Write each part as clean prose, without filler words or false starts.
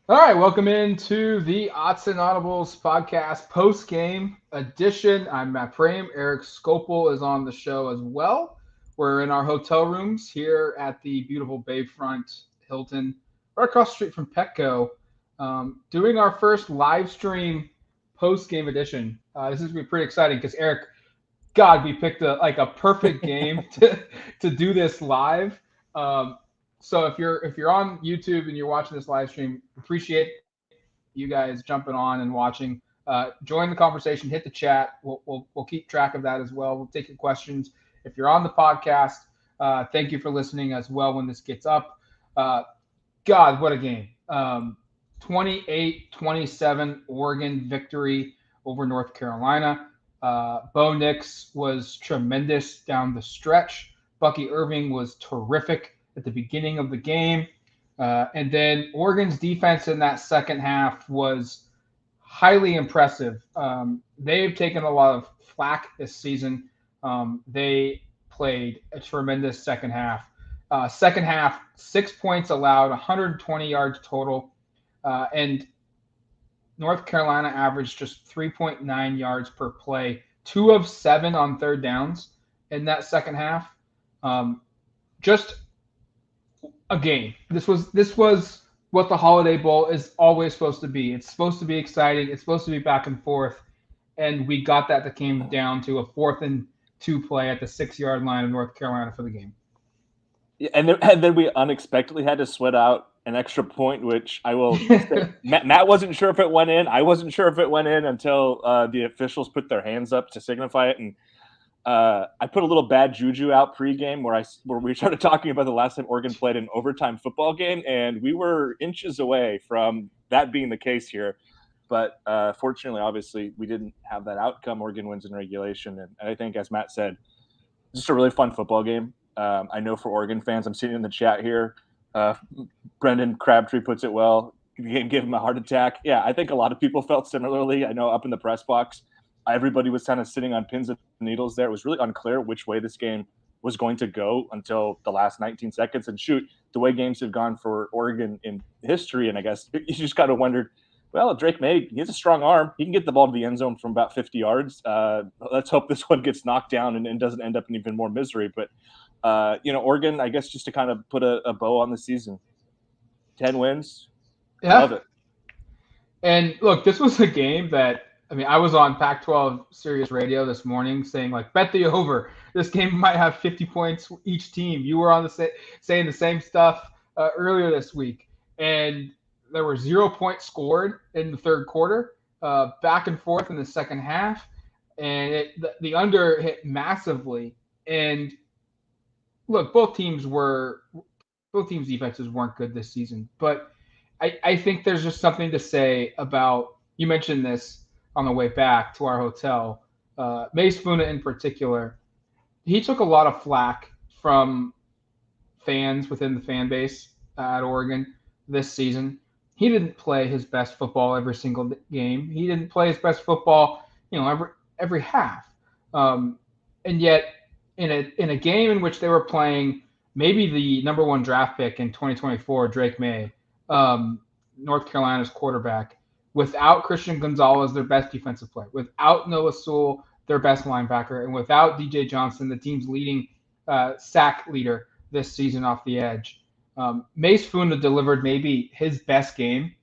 All right, welcome into the Odds and Audibles podcast post game edition. I'm Matt Prehm. Erik Skipil is on the show as well. We're in our hotel rooms here at the beautiful Bayfront Hilton, right across the street from Petco, doing our first live stream post game edition. This is gonna be pretty exciting because Erik, God, we picked a perfect game to do this live. Um, so if you're on YouTube and you're watching this live stream, appreciate you guys jumping on and watching. Join the conversation, hit the chat. We'll keep track of that as well. We'll take your questions. If you're on the podcast, thank you for listening as well when this gets up. Uh, God, what a game. 28-27 Oregon victory over North Carolina. Bo Nix was tremendous down the stretch. Bucky Irving was terrific at the beginning of the game. And then Oregon's defense in that second half was highly impressive. They've taken a lot of flack this season. They played a tremendous second half. Second half, 6 points allowed, 120 yards total. And North Carolina averaged just 3.9 yards per play, 2 of 7 on third downs in that second half. Just a game. This was what the Holiday Bowl is always supposed to be. It's supposed to be exciting. It's supposed to be back and forth, and we got that came down to a 4th and 2 play at the 6 yard line of North Carolina for the game. Yeah, and then we unexpectedly had to sweat out an extra point, which I will say, Matt wasn't sure if it went in. I wasn't sure if it went in until the officials put their hands up to signify it, and I put a little bad juju out pregame where we started talking about the last time Oregon played an overtime football game, and we were inches away from that being the case here. But fortunately, obviously, we didn't have that outcome. Oregon wins in regulation, and I think, as Matt said, just a really fun football game. I know for Oregon fans, I'm sitting in the chat here. Uh, Brendan Crabtree puts it well. The game gave him a heart attack. Yeah, I think a lot of people felt similarly. I know up in the press box, everybody was kind of sitting on pins and needles there. It was really unclear which way this game was going to go until the last 19 seconds. And shoot, the way games have gone for Oregon in history, and I guess you just kind of wondered, well, Drake May, he has a strong arm. He can get the ball to the end zone from about 50 yards. Let's hope this one gets knocked down and doesn't end up in even more misery. But, Oregon, I guess just to kind of put a bow on the season, 10 wins. Yeah, Love it. and look, this was a game that I was on Pac-12 Sirius Radio this morning saying like, bet the over. This game might have 50 points each team. You were on saying the same stuff earlier this week, and there were 0 points scored in the third quarter, back and forth in the second half, and the under hit massively. And look, both teams' defenses weren't good this season, but I think there's just something to say about, you mentioned this on the way back to our hotel. Mace Funa in particular, he took a lot of flack from fans within the fan base at Oregon this season. He didn't play his best football every single game. He didn't play his best football, every half. Um, and yet, in a game in which they were playing maybe the number one draft pick in 2024, Drake May, North Carolina's quarterback, without Christian Gonzalez, their best defensive player, without Noah Sewell, their best linebacker, and without DJ Johnson, the team's leading sack leader this season off the edge. Mace Funa delivered maybe his best game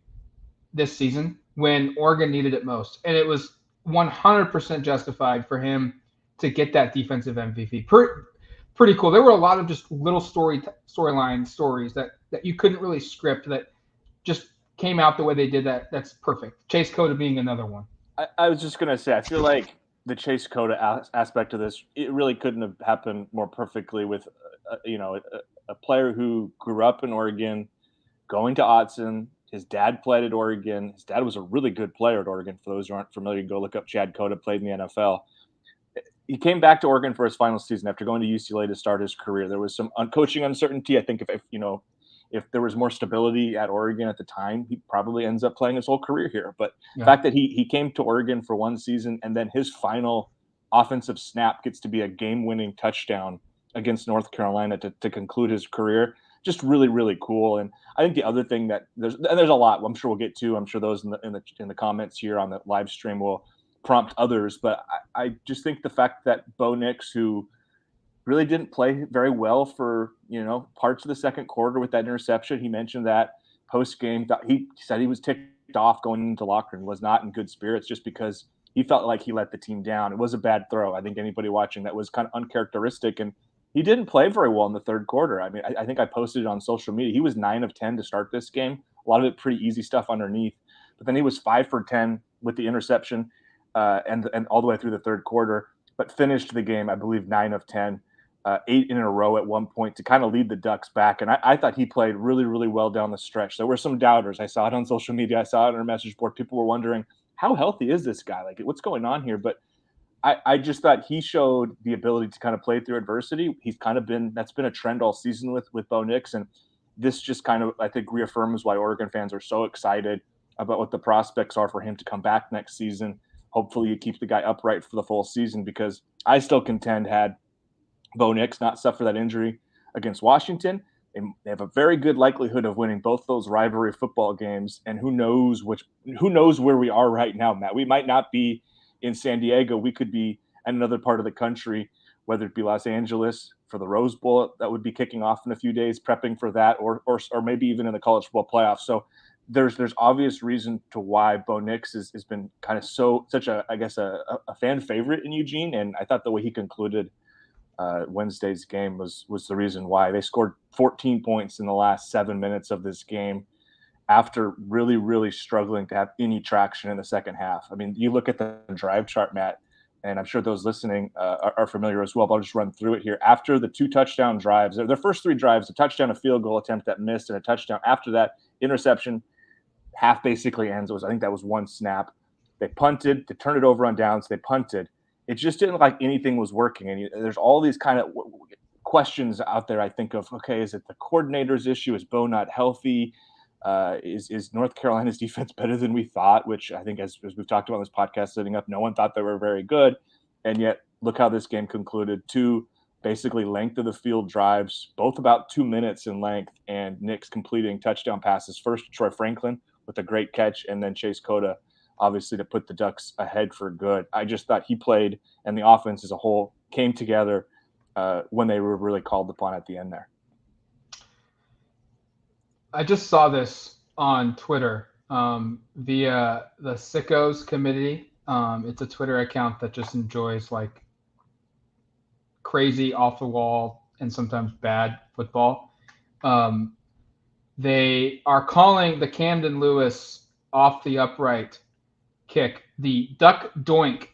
this season when Oregon needed it most, and it was 100% justified for him to get that defensive MVP. Pretty cool. There were a lot of just little storyline stories that you couldn't really script that just came out the way they did. That's perfect. Chase Cota being another one. I was just going to say, I feel like the Chase Cota aspect of this, it really couldn't have happened more perfectly with, a player who grew up in Oregon, going to Autzen. His dad played at Oregon. His dad was a really good player at Oregon. For those who aren't familiar, go look up Chad Cota, played in the NFL. He came back to Oregon for his final season after going to UCLA to start his career. There was some coaching uncertainty. I think if there was more stability at Oregon at the time, he probably ends up playing his whole career here. But the Yeah. fact that he came to Oregon for one season and then his final offensive snap gets to be a game-winning touchdown against North Carolina to conclude his career, just really, really cool. And I think the other thing that there's a lot I'm sure we'll get to. I'm sure those in the comments here on the live stream will prompt others. But I just think the fact that Bo Nix, who really didn't play very well for parts of the second quarter with that interception, he mentioned that post game. He said he was ticked off going into locker room, was not in good spirits just because he felt like he let the team down. It was a bad throw. I think anybody watching that was kind of uncharacteristic, and he didn't play very well in the third quarter. I mean, I think I posted it on social media. He was 9 of 10 to start this game. A lot of it pretty easy stuff underneath, but then he was 5 for 10 with the interception, and all the way through the third quarter. But finished the game, I believe, 9 of 10. 8 in a row at one point to kind of lead the Ducks back. And I thought he played really, really well down the stretch. There were some doubters. I saw it on social media. I saw it on our message board. People were wondering, how healthy is this guy? Like, what's going on here? But I just thought he showed the ability to kind of play through adversity. That's been a trend all season with Bo Nix. And this just kind of, I think, reaffirms why Oregon fans are so excited about what the prospects are for him to come back next season. Hopefully you keep the guy upright for the full season, because I still contend had Bo Nix not suffer that injury against Washington, they have a very good likelihood of winning both those rivalry football games. And who knows where we are right now, Matt. We might not be in San Diego. We could be in another part of the country, whether it be Los Angeles for the Rose Bowl that would be kicking off in a few days, prepping for that, or maybe even in the college football playoffs. So there's obvious reason to why Bo Nix has been kind of such a fan favorite in Eugene. And I thought the way he concluded Wednesday's game was the reason why. They scored 14 points in the last 7 minutes of this game after really, really struggling to have any traction in the second half. I mean, you look at the drive chart, Matt, and I'm sure those listening are familiar as well, but I'll just run through it here. After the 2 touchdown drives, their first 3 drives, a touchdown, a field goal attempt that missed, and a touchdown. After that, interception, half basically ends. I think that was 1 snap. They punted to turn it over on downs. They punted. It just didn't like anything was working. And there's all these kind of questions out there. I think of, okay, is it the coordinator's issue? Is Bo not healthy? Is North Carolina's defense better than we thought? Which I think, as we've talked about in this podcast setting up, no one thought they were very good. And yet, look how this game concluded. 2 basically length of the field drives, both about 2 minutes in length, and Nix completing touchdown passes. First, Troy Franklin with a great catch, and then Chase Cota, obviously, to put the Ducks ahead for good. I just thought he played, and the offense as a whole came together when they were really called upon at the end there. I just saw this on Twitter via the Sickos Committee. It's a Twitter account that just enjoys like crazy, off the wall, and sometimes bad football. They are calling the Camden Lewis off the upright kick the duck doink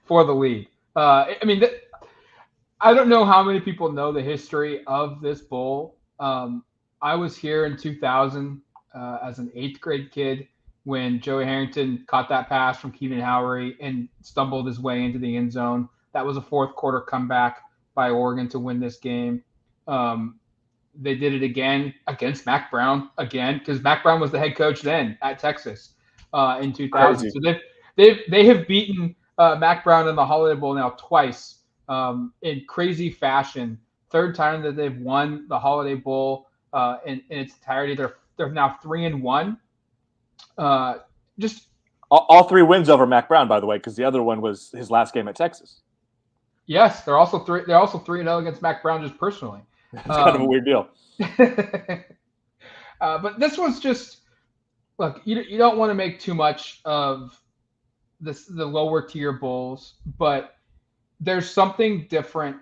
for the lead. I mean, I don't know how many people know the history of this bowl. I was here in 2000 as an 8th grade kid when Joey Harrington caught that pass from Keenan Howery and stumbled his way into the end zone. That was a 4th quarter comeback by Oregon to win this game. They did it again against Mac Brown because Mac Brown was the head coach then at Texas in 2000. Crazy. So they have beaten Mac Brown in the Holiday Bowl now twice in crazy fashion. 3rd time that they've won the Holiday Bowl in its entirety. They're now 3-1. Just all 3 wins over Mac Brown, by the way, because the other one was his last game at Texas. Yes, they're also 3-0 against Mac Brown just personally. It's kind of a weird deal. But this was just look. You don't want to make too much of the lower tier bowls, but there's something different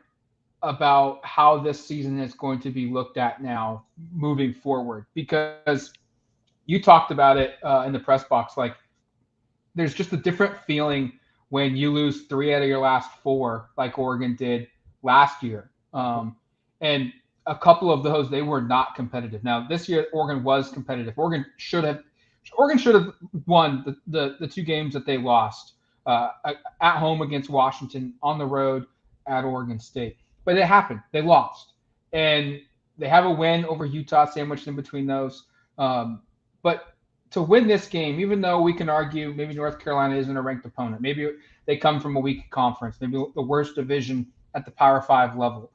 about how this season is going to be looked at now moving forward, because you talked about it in the press box. Like, there's just a different feeling when you lose 3 out of your last 4, like Oregon did last year. And a couple of those, they were not competitive. Now, this year, Oregon was competitive. Oregon should have won the 2 games that they lost at home against Washington, on the road at Oregon State. But it happened. They lost. And they have a win over Utah sandwiched in between those. But to win this game, even though we can argue maybe North Carolina isn't a ranked opponent, maybe they come from a weak conference, maybe the worst division at the Power 5 level.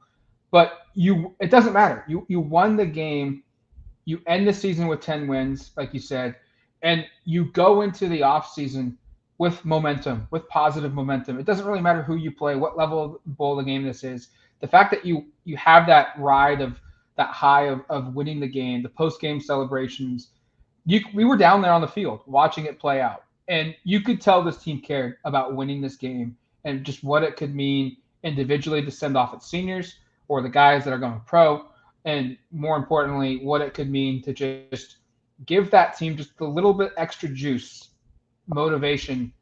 But it doesn't matter. You won the game. You end the season with 10 wins, like you said, and you go into the offseason with momentum, with positive momentum. It doesn't really matter who you play, what level of bowl the game this is. The fact that you have that ride of that high of winning the game, the post game celebrations. We were down there on the field watching it play out, and you could tell this team cared about winning this game and just what it could mean individually to send off its seniors or the guys that are going pro, and more importantly, what it could mean to just give that team just a little bit extra juice, motivation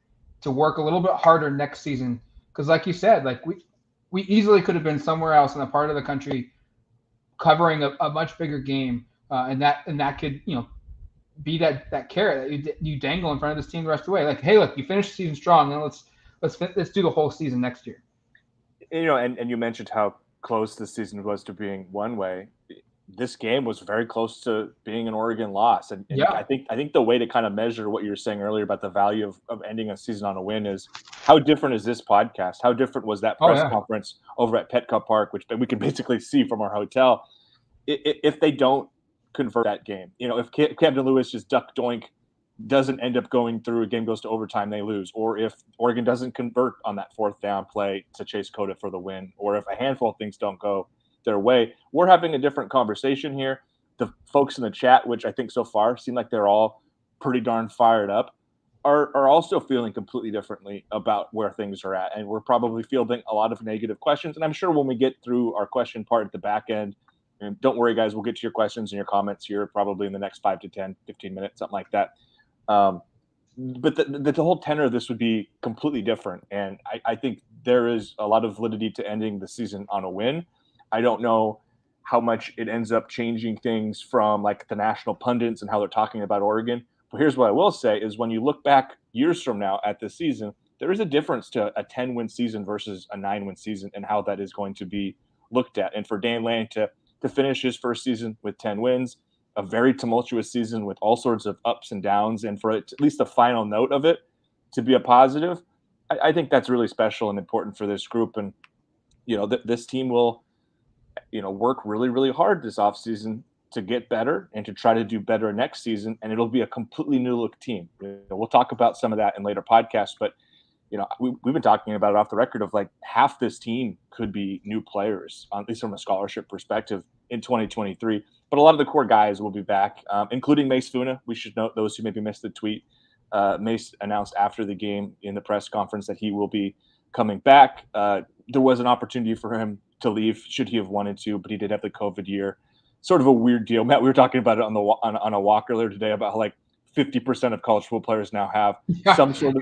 to work a little bit harder next season. Because, like you said, like we easily could have been somewhere else in a part of the country covering a much bigger game, and that could be that carrot that you dangle in front of this team the rest of the way. Like, hey, look, you finished the season strong, and let's do the whole season next year. And you mentioned how close this season was to being one way. This game was very close to being an Oregon loss, and Yeah. I think the way to kind of measure what you were saying earlier about the value of ending a season on a win is how different is this podcast? How different was that press conference over at Petco Park, which we can basically see from our hotel? If they don't convert that game, if Camden Lewis just duck doink doesn't end up going through, a game goes to overtime, they lose, or if Oregon doesn't convert on that fourth down play to chase Cota for the win, or if a handful of things don't go their way, we're having a different conversation here. The folks in the chat, which I think so far seem like they're all pretty darn fired up, are also feeling completely differently about where things are at. And we're probably fielding a lot of negative questions. And I'm sure when we get through our question part at the back end, and don't worry, guys, we'll get to your questions and your comments here probably in the next 5 to 10, 15 minutes, something like that. But the whole tenor of this would be completely different. And I think there is a lot of validity to ending the season on a win. I don't know how much it ends up changing things from like the national pundits and how they're talking about Oregon. But here's what I will say is when you look back years from now at this season, there is a difference to a 10-win season versus a 9-win season and how that is going to be looked at. And for Dan Lanning to finish his first season with 10 wins, a very tumultuous season with all sorts of ups and downs, and for it, at least the final note of it to be a positive, I think that's really special and important for this group. And, this team will, work really, really hard this offseason to get better and to try to do better next season. And it'll be a completely new look team. We'll talk about some of that in later podcasts, but we've been talking about it off the record of like half this team could be new players, at least from a scholarship perspective in 2023. But a lot of the core guys will be back, including Mace Funa. We should note, those who maybe missed the tweet, Mace announced after the game in the press conference that he will be coming back. There was an opportunity for him to leave should he have wanted to, but he did have the COVID year. Sort of a weird deal. Matt, we were talking about it on a walk earlier today about how like 50% of college football players now have some sort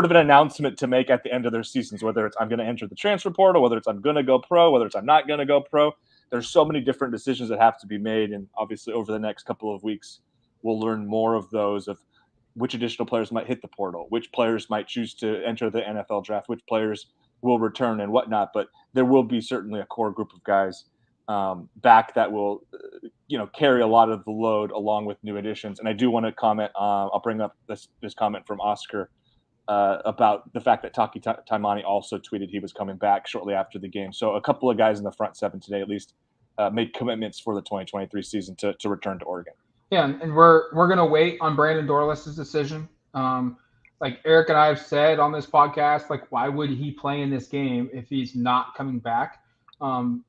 of an announcement to make at the end of their seasons, whether it's I'm going to enter the transfer portal, whether it's I'm going to go pro, whether it's I'm not going to go pro. There's so many different decisions that have to be made. And obviously over the next couple of weeks, we'll learn more of those, of which additional players might hit the portal, which players might choose to enter the NFL draft, which players will return and whatnot. But there will be certainly a core group of guys back that will, carry a lot of the load along with new additions. And I do want to comment, I'll bring up this comment from Oscar about the fact that Taki Taimani also tweeted he was coming back shortly after the game. So a couple of guys in the front seven today, at least, made commitments for the 2023 season to return to Oregon. Yeah, and we're going to wait on Brandon Dorles's decision. Like Eric and I have said on this podcast, like, why would he play in this game if he's not coming back? I'm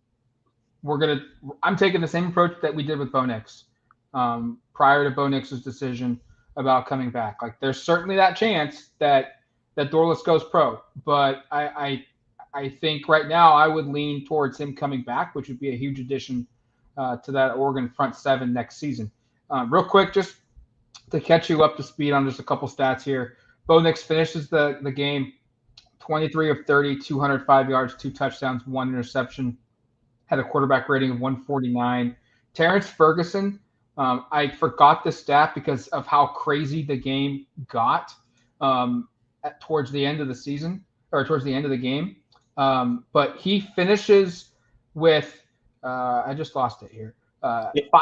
taking the same approach that we did with Bo Nix prior to Bo Nix's decision about coming back. Like, there's certainly that chance that Dorless goes pro, but I think right now I would lean towards him coming back, which would be a huge addition to that Oregon front seven next season. Real quick, just to catch you up to speed on just a couple stats here. Bo Nix finishes the game 23 of 30, 205 yards, 2 touchdowns, 1 interception, had a quarterback rating of 149. Terrence Ferguson, I forgot the stat because of how crazy the game got towards the end of the season, or towards the end of the game. But he finishes with, I just lost it here.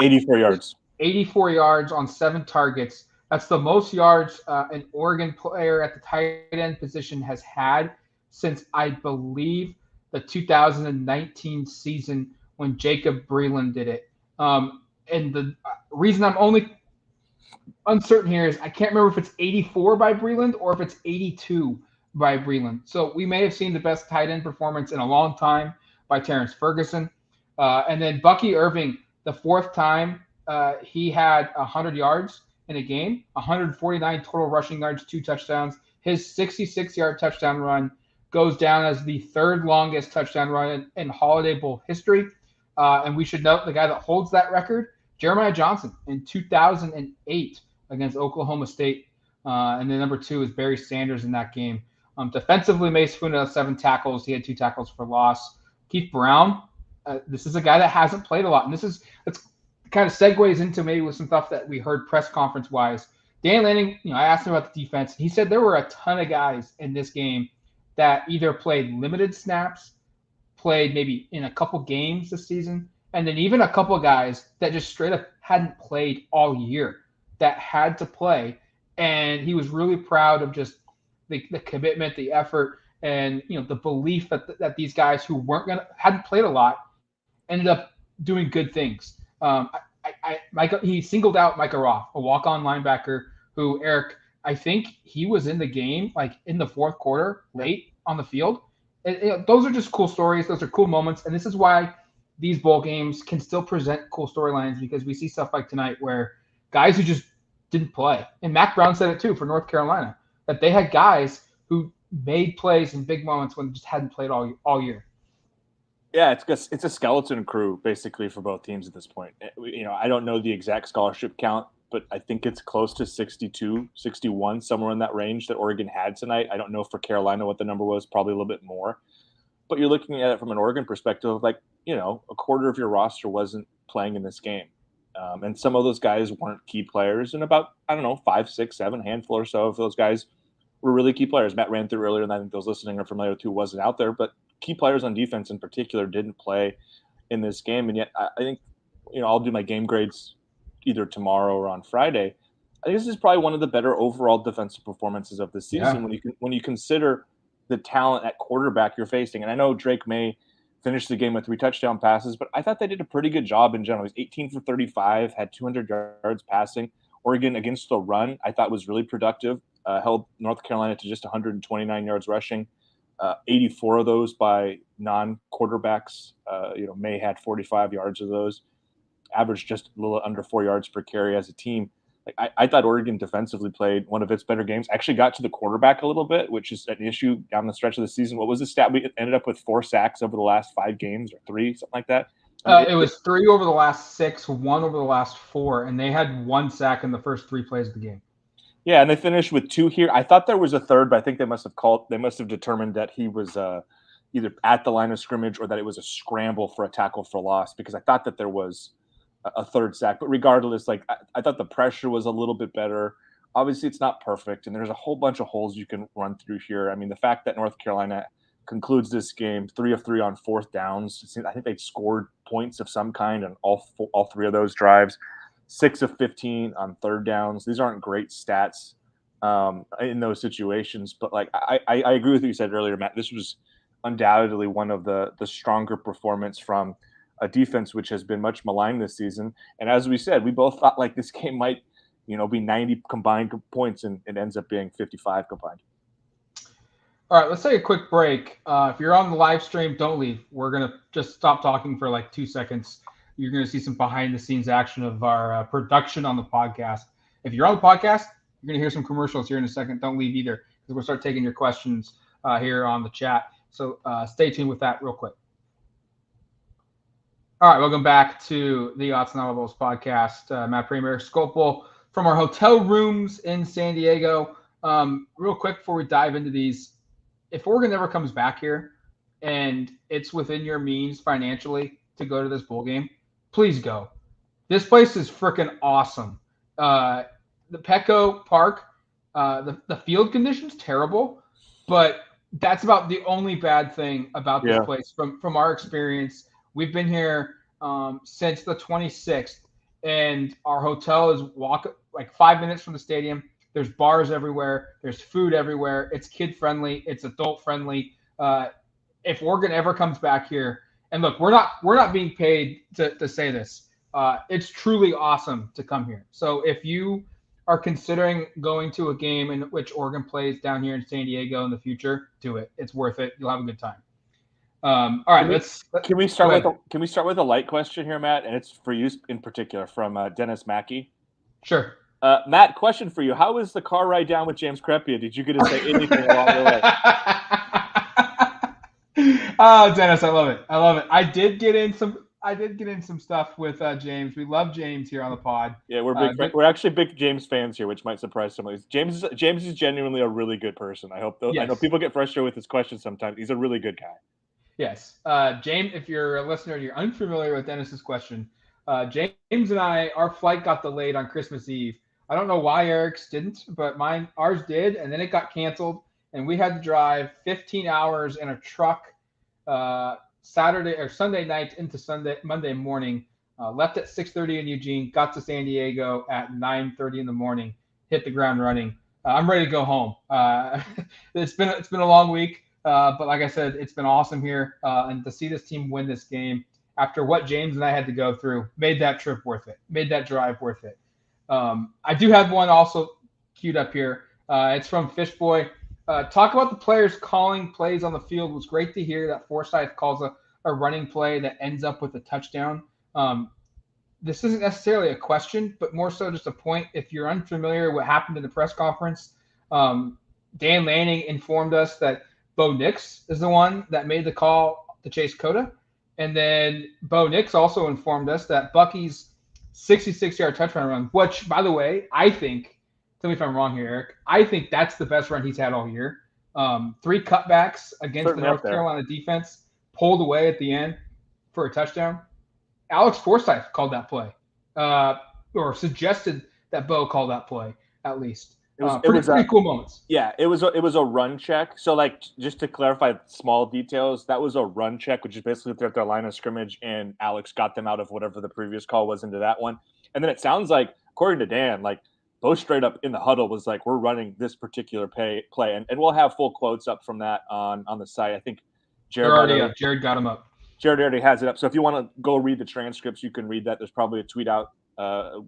84 yards. 84 yards on 7 targets. That's the most yards an Oregon player at the tight end position has had since, I believe, the 2019 season when Jacob Breland did it. And the reason I'm only uncertain here is I can't remember if it's 84 by Breland or if it's 82 by Breland. So we may have seen the best tight end performance in a long time by Terrence Ferguson. And then Bucky Irving, the fourth time he had 100 yards in a game, 149 total rushing yards, 2 touchdowns. His 66-yard touchdown run goes down as the third longest touchdown run in Holiday Bowl history. And we should note the guy that holds that record, Jeremiah Johnson, in 2008 against Oklahoma State. And then number 2 is Barry Sanders in that game. Defensively, Mace Funa had 7 tackles. He had 2 tackles for loss. Keith Brown, this is a guy that hasn't played a lot. And it's kind of segues into maybe with some stuff that we heard press conference wise. Dan Lanning, I asked him about the defense. He said there were a ton of guys in this game that either played limited snaps, played maybe in a couple games this season, and then even a couple guys that just straight up hadn't played all year that had to play. And he was really proud of just the commitment, the effort, and the belief that these guys who hadn't played a lot ended up doing good things. He singled out Micah Roth, a walk-on linebacker who, Eric, I think he was in the game like in the fourth quarter, late on the field. Those are just cool stories. Those are cool moments. And this is why these bowl games can still present cool storylines, because we see stuff like tonight where guys who just didn't play. And Mac Brown said it too for North Carolina, that they had guys who made plays in big moments when they just hadn't played all year. Yeah, it's a skeleton crew basically for both teams at this point. I don't know the exact scholarship count, but I think it's close to 62, 61, somewhere in that range that Oregon had tonight. I don't know for Carolina what the number was, probably a little bit more. But you're looking at it from an Oregon perspective, like, a quarter of your roster wasn't playing in this game. And some of those guys weren't key players, and about, 5, 6, 7, handful or so of those guys were really key players. Matt ran through earlier, and I think those listening are familiar with who wasn't out there, but key players on defense in particular didn't play in this game. And yet I think, I'll do my game grades either tomorrow or on Friday. I think this is probably one of the better overall defensive performances of the season when you consider the talent at quarterback you're facing. And I know Drake May finished the game with 3 touchdown passes, but I thought they did a pretty good job in general. He was 18 for 35, had 200 yards passing. Oregon against the run, I thought was really productive. Held North Carolina to just 129 yards rushing, 84 of those by non-quarterbacks. May had 45 yards of those, averaged just a little under 4 yards per carry as a team. I thought Oregon defensively played one of its better games. Actually got to the quarterback a little bit, which is an issue down the stretch of the season. What was the stat? We ended up with 4 sacks over the last 5 games, or 3, something like that. It was 3 over the last 6, 1 over the last 4, and they had 1 sack in the first 3 plays of the game. Yeah, and they finished with 2 here. I thought there was a third, but I think they must have determined that he was either at the line of scrimmage or that it was a scramble for a tackle for loss, because I thought that there was a third sack. But regardless, I thought the pressure was a little bit better. Obviously, it's not perfect, and there's a whole bunch of holes you can run through here. I mean, the fact that North Carolina concludes this game 3 of 3 on 4th downs. I think they scored points of some kind on all 3 of those drives. 6 of 15 on 3rd downs. These aren't great stats in those situations, but I agree with what you said earlier, Matt. This was undoubtedly one of the stronger performance from a defense which has been much maligned this season. And as we said, we both thought this game might, be 90 combined points, and it ends up being 55 combined. All right, let's take a quick break. If you're on the live stream, don't leave. We're going to just stop talking for 2 seconds. You're going to see some behind-the-scenes action of our production on the podcast. If you're on the podcast, you're going to hear some commercials here in a second. Don't leave either, because we'll start taking your questions here on the chat. So stay tuned with that real quick. All right, welcome back to the Odds and Audibles podcast. Matt Prehm and Erik Skipil from our hotel rooms in San Diego. Real quick before we dive into these, if Oregon ever comes back here and it's within your means financially to go to this bowl game, please go. This place is freaking awesome. The Petco Park, the field conditions terrible, but that's about the only bad thing about this place from our experience. We've been here since the 26th, and our hotel is 5 minutes from the stadium. There's bars everywhere. There's food everywhere. It's kid friendly. It's adult friendly. if Oregon ever comes back here, and look, we're not being paid to say this. It's truly awesome to come here. So if you are considering going to a game in which Oregon plays down here in San Diego in the future, do it. It's worth it. You'll have a good time. All right, can we start with a light question here, Matt? And it's for you in particular from Dennis Mackey. Sure. Matt, question for you: how was the car ride down with James Crepea? Did you get to say anything along the way? Oh, Dennis, I love it. I did get in some stuff with James. We love James here on the pod. Yeah, we're actually big James fans here, which might surprise some of these. James is genuinely a really good person. I hope. Yes. I know people get frustrated with his questions sometimes. He's a really good guy. Yes, James. If you're a listener and you're unfamiliar with Dennis's question, James and our flight got delayed on Christmas Eve. I don't know why Eric's didn't, but ours did, and then it got canceled, and we had to drive 15 hours in a truck Saturday or Sunday night into Monday morning. Left at 6:30 in Eugene, got to San Diego at 9:30 in the morning, hit the ground running. I'm ready to go home. It's been a long week, but like I said, it's been awesome here, and to see this team win this game after what James and I had to go through made that trip worth it, made that drive worth it. I do have one also queued up here. It's from Fishboy. Talk about the players calling plays on the field. It was great to hear that Forsyth calls a running play that ends up with a touchdown. This isn't necessarily a question, but more so just a point. If you're unfamiliar what happened in the press conference, Dan Lanning informed us that Bo Nix is the one that made the call to Chase Cota. And then Bo Nix also informed us that Bucky's 66-yard touchdown run, which, by the way, I think, tell me if I'm wrong here, Eric, I think that's the best run he's had all year. 3 cutbacks against the North Carolina defense, pulled away at the end for a touchdown. Alex Forsyth called that play, or suggested that Bo call that play, at least. It was pretty cool moments. Yeah, it was a run check. So, like, just to clarify small details, that was a run check, which is basically they're at their line of scrimmage, and Alex got them out of whatever the previous call was into that one. And then it sounds like, according to Dan, like, Bo straight up in the huddle was like, we're running this particular play, and we'll have full quotes up from that on the site. I think Jared got them up. Jared already has it up. So if you want to go read the transcripts, you can read that. There's probably a tweet out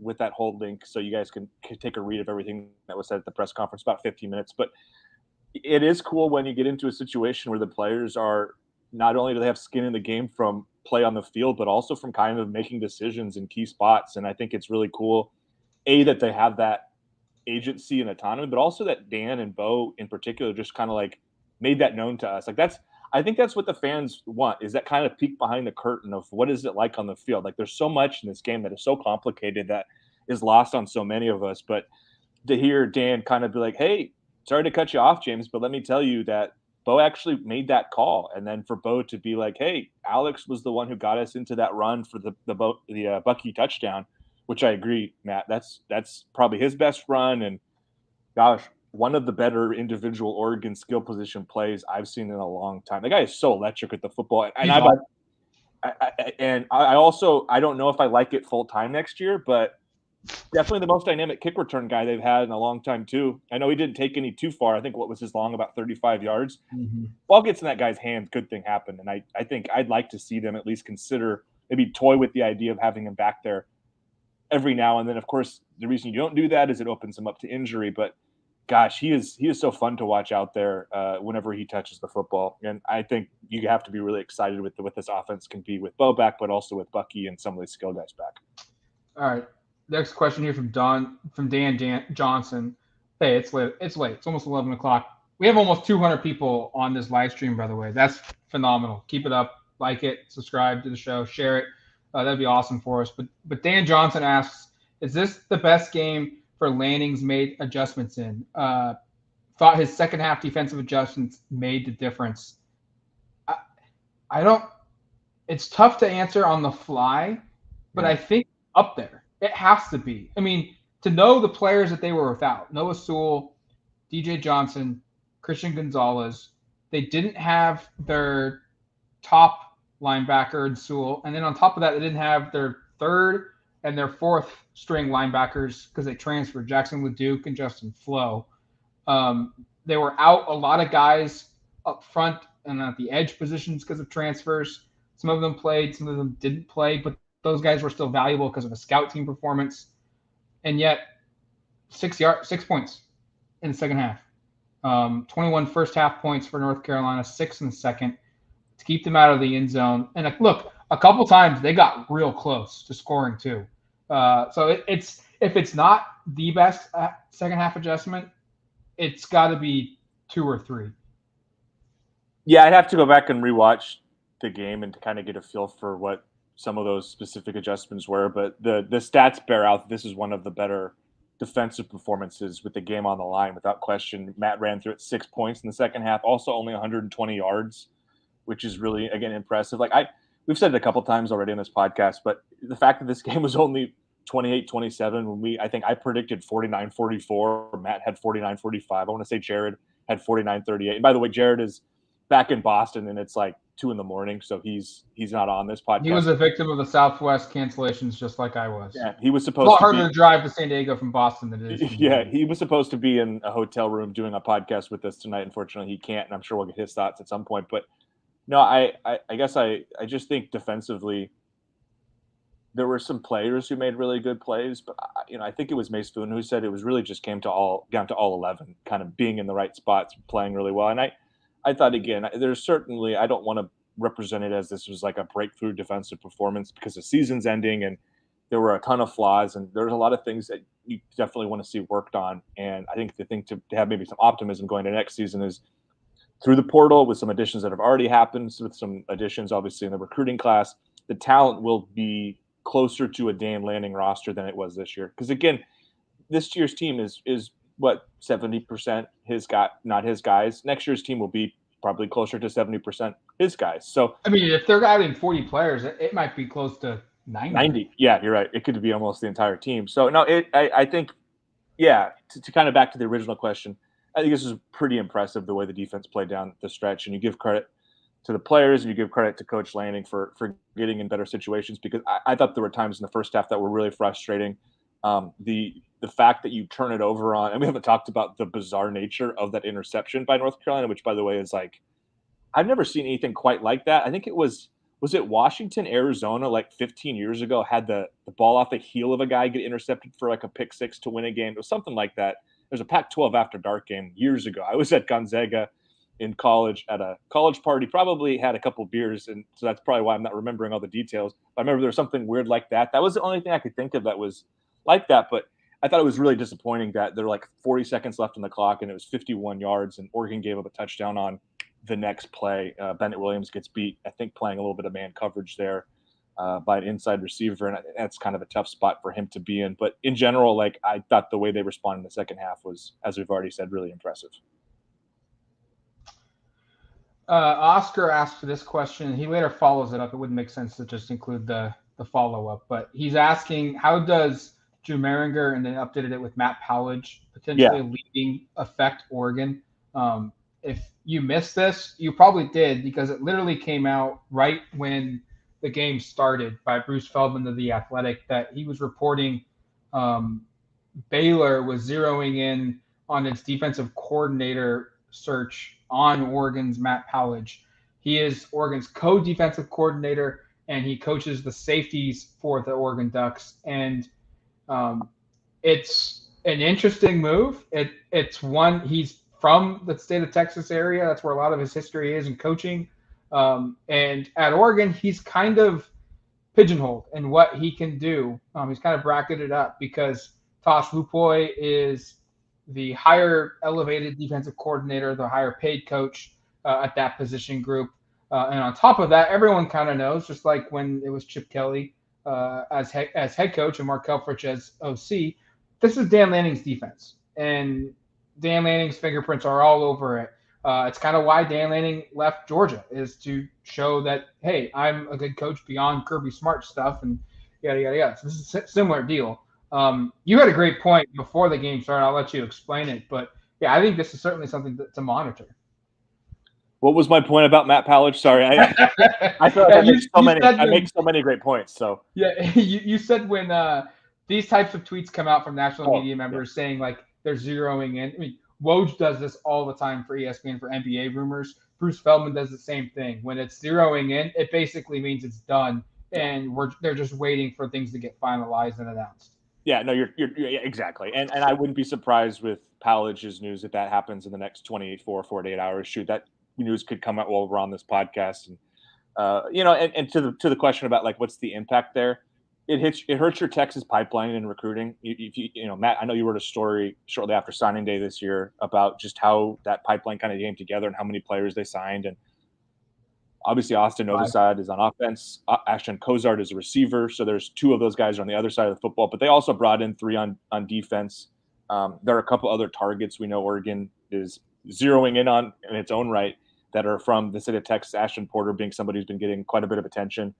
with that whole link, so you guys can take a read of everything that was said at the press conference, about 15 minutes. But it is cool when you get into a situation where the players are not only do they have skin in the game from play on the field, but also from kind of making decisions in key spots. And I think it's really cool, that they have that agency and autonomy, but also that Dan and Bo in particular just kind of like made that known to us. Like I think that's what the fans want, is that kind of peek behind the curtain of what is it like on the field. Like, there's so much in this game that is so complicated that is lost on so many of us. But to hear Dan kind of be like, hey, sorry to cut you off, James, but let me tell you that Bo actually made that call. And then for Bo to be like, hey, Alex was the one who got us into that run for the Bucky touchdown, which I agree, Matt. That's probably his best run. And gosh, one of the better individual Oregon skill position plays I've seen in a long time. The guy is so electric at the football. And I also don't know if I like it full time next year, but definitely the most dynamic kick return guy they've had in a long time too. I know he didn't take any too far. I think what was his long, about 35 yards. Mm-hmm. Ball gets in that guy's hands, good thing happened. And I think I'd like to see them at least consider, maybe toy with the idea of having him back there every now and then. Of course, the reason you don't do that is it opens him up to injury, but gosh, he is so fun to watch out there whenever he touches the football. And I think you have to be really excited with what this offense can be with Bo back, but also with Bucky and some of these skill guys back. All right. Next question here from Dan Johnson. Hey, it's late. It's almost 11 o'clock. We have almost 200 people on this live stream, by the way. That's phenomenal. Keep it up. Like it. Subscribe to the show. Share it. That'd be awesome for us. But Dan Johnson asks, is this the best game for Lanning's made adjustments in? Thought his second half defensive adjustments made the difference. I don't – it's tough to answer on the fly, but I think up there. It has to be. I mean, to know the players that they were without, Noah Sewell, DJ Johnson, Christian Gonzalez, they didn't have their top linebacker in Sewell. And then on top of that, they didn't have their third and their fourth string linebackers because they transferred, Jackson LeDuc and Justin Flo. They were out a lot of guys up front and at the edge positions because of transfers. Some of them played, some of them didn't play, but those guys were still valuable because of a scout team performance. And yet, 6 points in the second half. 21 first half points for North Carolina, 6 in the second to keep them out of the end zone. And look, a couple times they got real close to scoring too. So it's if it's not the best second half adjustment, it's got to be 2 or 3. Yeah, I'd have to go back and rewatch the game and to kind of get a feel for what some of those specific adjustments were. But the stats bear out this is one of the better defensive performances with the game on the line, without question. Matt ran through it 6 points in the second half, also only 120 yards, which is really, again, impressive. Like we've said it a couple times already in this podcast, but the fact that this game was only 28-27 when I think I predicted 49-44. Matt had 49-45. I want to say Jared had 49-38. And by the way, Jared is back in Boston and it's like 2 a.m, so he's not on this podcast. He was a victim of the Southwest cancellations, just like I was. Yeah, he was supposed to be. It's a lot harder to drive to San Diego from Boston than it is. Yeah, he was supposed to be in a hotel room doing a podcast with us tonight. Unfortunately, he can't, and I'm sure we'll get his thoughts at some point. But no, I guess I just think defensively there were some players who made really good plays, but I think it was Mace Foon who said it was really just down to all 11 kind of being in the right spots, playing really well. And I thought, again, there's certainly, I don't want to represent it as this was like a breakthrough defensive performance because the season's ending and there were a ton of flaws and there's a lot of things that you definitely want to see worked on. And I think the thing to have maybe some optimism going to next season is through the portal with some additions that have already happened, with some additions obviously in the recruiting class, the talent will be closer to a Dan Lanning roster than it was this year. Because again, this year's team is what, 70% not his guys. Next year's team will be probably closer to 70% his guys. So I mean, if they're adding 40 players, it might be close to 90. Yeah, you're right. It could be almost the entire team. So no, I think, yeah, to kind of back to the original question, I think this is pretty impressive the way the defense played down the stretch, and you give credit to the players and you give credit to Coach Lanning for getting in better situations, because I thought there were times in the first half that were really frustrating. The fact that you turn it over on, and we haven't talked about the bizarre nature of that interception by North Carolina, which by the way is like, I've never seen anything quite like that. I think it was it Washington, Arizona, like 15 years ago, had the ball off the heel of a guy get intercepted for like a pick six to win a game. It was something like that. There's a Pac-12 After Dark game years ago. I was at Gonzaga in college at a college party, probably had a couple beers, and so that's probably why I'm not remembering all the details. But I remember there was something weird like that. That was the only thing I could think of that was like that. But I thought it was really disappointing that there were like 40 seconds left on the clock and it was 51 yards and Oregon gave up a touchdown on the next play. Bennett Williams gets beat, I think, playing a little bit of man coverage there by an inside receiver, and that's kind of a tough spot for him to be in. But in general, like, I thought the way they responded in the second half was, as we've already said, really impressive. Oscar asked this question. He later follows it up. It wouldn't make sense to just include the follow-up, but he's asking, how does Drew Mehringer, and then updated it with Matt Powledge, potentially leaving affect Oregon? If you missed this, you probably did, because it literally came out right when the game started by Bruce Feldman of The Athletic, that he was reporting Baylor was zeroing in on its defensive coordinator search on Oregon's Matt Powledge. He is Oregon's co-defensive coordinator, and he coaches the safeties for the Oregon Ducks. And it's an interesting move. It's one, he's from the state of Texas area. That's where a lot of his history is in coaching. And at Oregon, he's kind of pigeonholed in what he can do. He's kind of bracketed up because Tosh Lupoy is the higher elevated defensive coordinator, the higher paid coach at that position group. And on top of that, everyone kind of knows, just like when it was Chip Kelly as head coach and Mark Helfrich as OC, this is Dan Lanning's defense. And Dan Lanning's fingerprints are all over it. It's kind of why Dan Lanning left Georgia, is to show that, hey, I'm a good coach beyond Kirby Smart stuff and yada, yada, yada. So this is a similar deal. You had a great point before the game started. I'll let you explain it. But, yeah, I think this is certainly something to monitor. What was my point about Matt Powledge? Sorry, I feel like I make so many great points. So yeah, you said when these types of tweets come out from national media members saying like they're zeroing in. I mean, Woj does this all the time for ESPN for NBA rumors. Bruce Feldman does the same thing. When it's zeroing in, it basically means it's done, and they're just waiting for things to get finalized and announced. Yeah, no, you're exactly, and I wouldn't be surprised with Palich's news if that happens in the next 48 hours. Shoot, that news could come out while we're on this podcast, and and to the question about like what's the impact there, it hurts your Texas pipeline in recruiting. If you Matt, I know you wrote a story shortly after signing day this year about just how that pipeline kind of came together and how many players they signed, and obviously Austin Novosad is on offense. Ashton Kozart is a receiver, so there's two of those guys on the other side of the football. But they also brought in three on defense. There are a couple other targets we know Oregon is zeroing in on in its own right that are from the city of Texas. Ashton Porter being somebody who's been getting quite a bit of attention.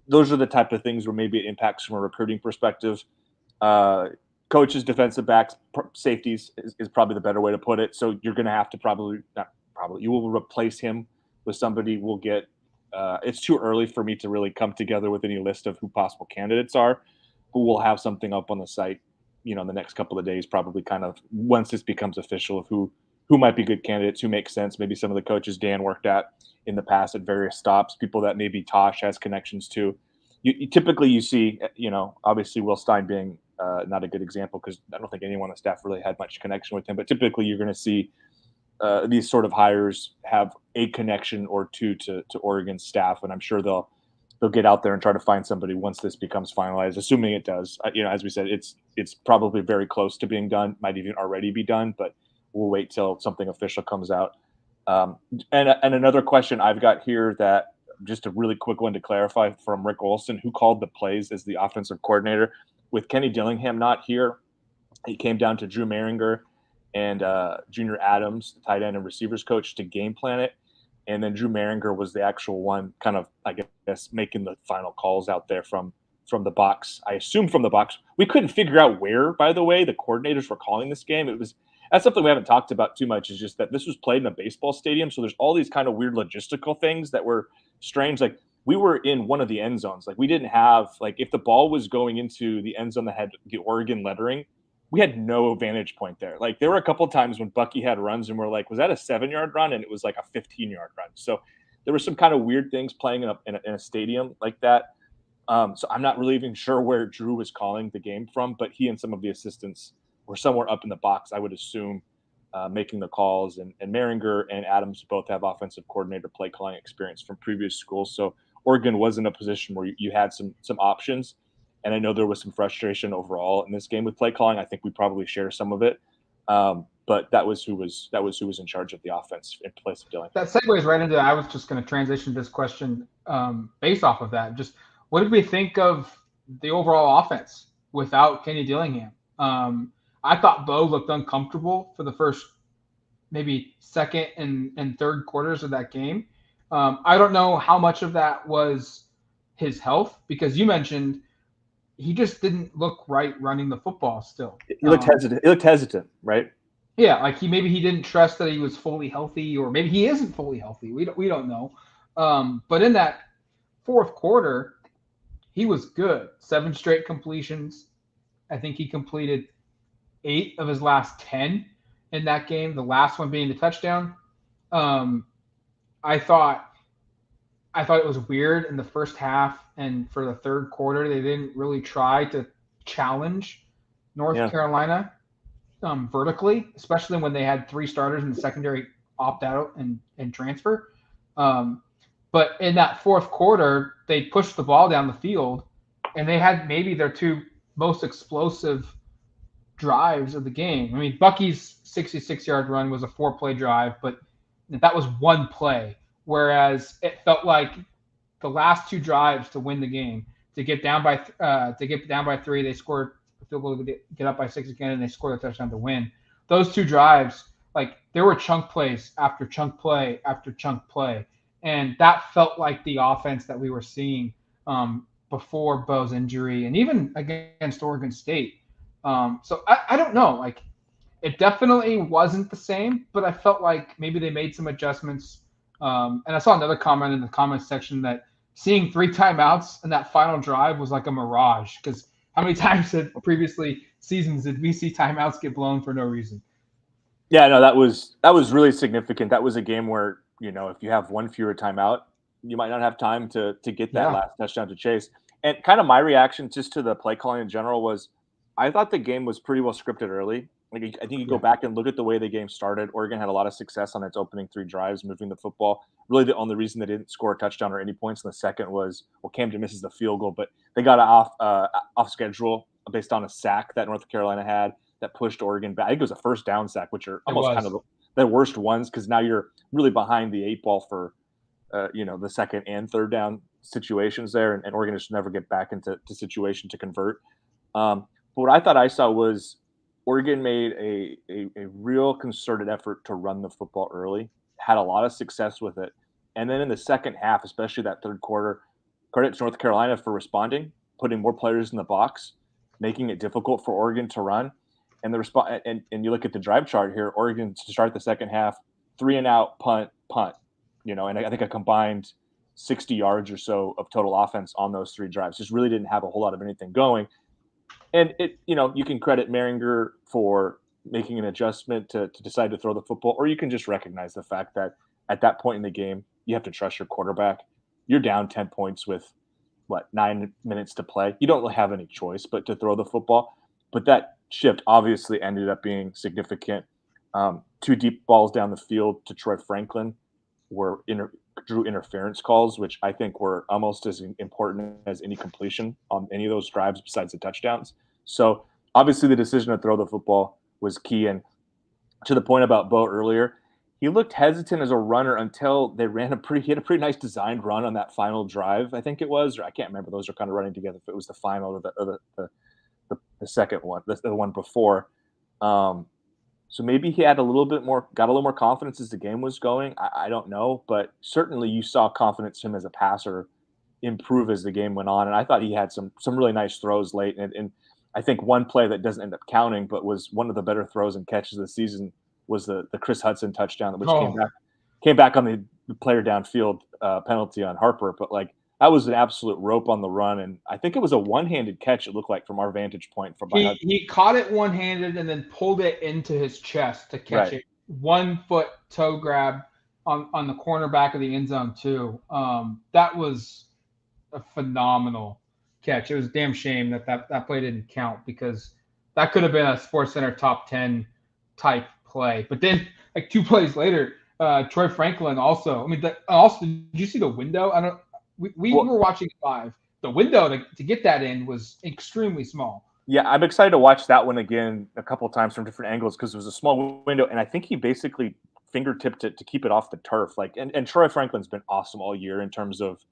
Those are the type of things where maybe it impacts from a recruiting perspective. Coaches, defensive backs, safeties is probably the better way to put it. So you're going to have to you will replace him with somebody. We'll get. It's too early for me to really come together with any list of who possible candidates are, but we'll have something up on the site, in the next couple of days, probably kind of once this becomes official of who might be good candidates, who makes sense. Maybe some of the coaches Dan worked at in the past at various stops, people that maybe Tosh has connections to. Typically you see, obviously Will Stein being not a good example because I don't think anyone on the staff really had much connection with him, but typically you're going to see these sort of hires have a connection or two to Oregon's staff, and I'm sure they'll get out there and try to find somebody once this becomes finalized, assuming it does. As we said, it's probably very close to being done, might even already be done, but we'll wait till something official comes out. And another question I've got here that just a really quick one to clarify from Rick Olson, who called the plays as the offensive coordinator. With Kenny Dillingham not here, he came down to Drew Maringer and Junior Adams, the tight end and receivers coach, to game plan it. And then Drew Maringer was the actual one kind of, I guess, making the final calls out there from the box. I assume from the box. We couldn't figure out where, by the way, the coordinators were calling this game. That's something we haven't talked about too much, is just that this was played in a baseball stadium. So there's all these kind of weird logistical things that were strange. Like we were in one of the end zones. Like we didn't have, like if the ball was going into the end zone that had the Oregon lettering, we had no vantage point there. Like there were a couple of times when Bucky had runs and we're like, was that a 7-yard run? And it was like a 15-yard run. So there were some kind of weird things playing in a stadium like that. So I'm not really even sure where Drew was calling the game from, but he and some of the assistants were somewhere up in the box, I would assume, making the calls. And Maringer and Adams both have offensive coordinator play calling experience from previous schools. So Oregon was in a position where you had some options. And I know there was some frustration overall in this game with play calling. I think we probably share some of it. But that was who was in charge of the offense in place of Dillingham. That segues right into. I was just going to transition this question based off of that. Just what did we think of the overall offense without Kenny Dillingham? I thought Bo looked uncomfortable for the first, maybe second and third quarters of that game. I don't know how much of that was his health, because you mentioned he just didn't look right running the football still. He looked hesitant. He looked hesitant, right? Yeah, like maybe he didn't trust that he was fully healthy, or maybe he isn't fully healthy. We don't know. But in that fourth quarter, he was good. 7 straight completions. I think he completed 8 of his last 10 in that game, the last one being the touchdown. I thought it was weird in the first half, and for the third quarter, they didn't really try to challenge North Carolina vertically, especially when they had 3 starters in the secondary opt out and transfer. But in that fourth quarter, they pushed the ball down the field, and they had maybe their 2 most explosive drives of the game. I mean, Bucky's 66-yard run was a 4-play drive, but that was 1 play. Whereas it felt like the last 2 drives to win the game, to get down by 3, they scored a field goal to get up by 6 again, and they scored a touchdown to win. Those 2 drives, like there were chunk plays after chunk play after chunk play, and that felt like the offense that we were seeing before Bo's injury, and even against Oregon State. So I don't know, like it definitely wasn't the same, but I felt like maybe they made some adjustments. And I saw another comment in the comments section that seeing 3 timeouts in that final drive was like a mirage, because how many times had previously seasons did we see timeouts get blown for no reason? Yeah, no, that was really significant. That was a game where, if you have one fewer timeout, you might not have time to get that Yeah, last touchdown to Chase. And kind of my reaction just to the play calling in general was I thought the game was pretty well scripted early. Like I think you go yeah, back and look at the way the game started. Oregon had a lot of success on its opening three drives, moving the football. Really, the only reason they didn't score a touchdown or any points in the second was Camden misses the field goal, but they got off schedule based on a sack that North Carolina had that pushed Oregon back. I think it was a first down sack, which are it almost kind of was. the worst ones because now you're really behind the eight ball for the second and third down situations there, and Oregon just never get back into situation to convert. But what I thought I saw was Oregon made a real concerted effort to run the football early, had a lot of success with it, and then in the second half, especially that third quarter, credit to North Carolina for responding, putting more players in the box, making it difficult for Oregon to run. And the response, and you look at the drive chart here, Oregon to start the second half, 3-and-out, punt, punt, and I think a combined 60 yards or so of total offense on those three drives. Just really didn't have a whole lot of anything going. And you can credit Maringer for making an adjustment to decide to throw the football, or you can just recognize the fact that at that point in the game, you have to trust your quarterback. You're down 10 points with 9 minutes to play. You don't really have any choice but to throw the football. But that shift obviously ended up being significant. Two deep balls down the field to Troy Franklin were drew interference calls, which I think were almost as important as any completion on any of those drives besides the touchdowns. So obviously the decision to throw the football was key. And to the point about Bo earlier, he looked hesitant as a runner until they he had a pretty nice designed run on that final drive, I think it was, or I can't remember. Those are kind of running together if it was the final or the second one, the one before. Um, so maybe he had got a little more confidence as the game was going. I don't know, but certainly you saw confidence in him as a passer improve as the game went on. And I thought he had some Yeah. really nice throws late. And I think one play that doesn't end up counting, but was one of the better throws and catches of the season was the Chris Hudson touchdown, which Oh, came back on the player downfield penalty on Harper. But like that was an absolute rope on the run, and I think it was a one-handed catch. It looked like from our vantage point from by Hudson. he caught it one handed and then pulled it into his chest to catch Right. it. 1 foot toe grab on the cornerback of the end zone too. That was a phenomenal catch. It was a damn shame that play didn't count because that could have been a Sports Center top 10 type play. But then like 2 plays later, Troy Franklin also. I mean, also did you see the window? I don't. We Well, were watching live. The window to get that in was extremely small. yeah, I'm excited to watch that one again a couple of times from different angles because it was a small window, and I think he basically fingertipped it to keep it off the turf. Like, and Troy Franklin's been awesome all year in terms of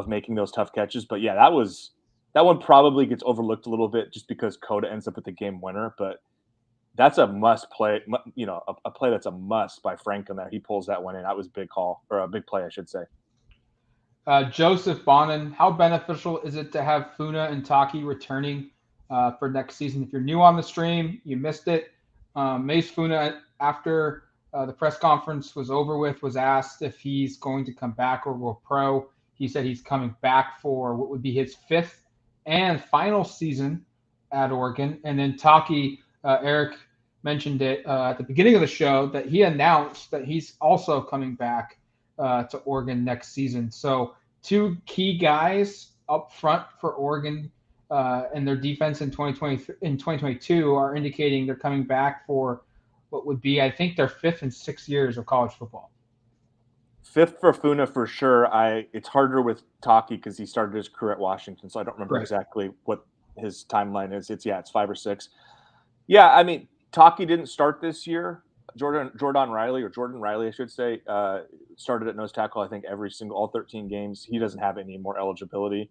making those tough catches. But yeah, that one probably gets overlooked a little bit just because Coda ends up with the game winner. But that's a must play, a play that's a must by Franklin there. He pulls that one in. That was a big call or a big play, I should say. Joseph Bonin, how beneficial is it to have Funa and Taki returning for next season? If you're new on the stream, you missed it. Mace Funa, after the press conference was over with, was asked if he's going to come back or go pro. He said he's coming back for what would be his fifth and final season at Oregon. And then Taki, Erik mentioned it at the beginning of the show that he announced that he's also coming back to Oregon next season. So two key guys up front for Oregon and their defense in 2022 are indicating they're coming back for what would be, I think, their fifth and sixth years of college football. Fifth for Funa for sure. It's harder with Taki because he started his career at Washington, so I don't remember Right. exactly what his timeline is. It's 5 or 6. Yeah, I mean, Taki didn't start this year. Jordan Riley, I should say, started at nose tackle. I think all 13 games. He doesn't have any more eligibility,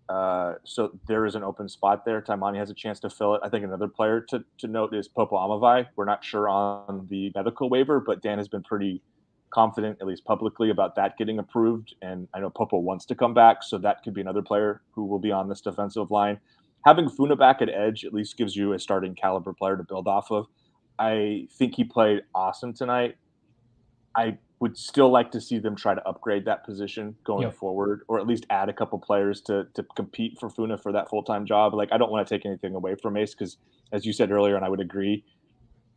so there is an open spot there. Taimani has a chance to fill it. I think another player to note is Popo Amavai. We're not sure on the medical waiver, but Dan has been pretty confident, at least publicly, about that getting approved. And I know Popo wants to come back, so that could be another player who will be on this defensive line. Having Funa back at edge at least gives you a starting caliber player to build off of. I think he played awesome tonight. I would still like to see them try to upgrade that position going Yep. forward, or at least add a couple players to compete for Funa for that full-time job. Like, I don't want to take anything away from Ace because, as you said earlier, and I would agree,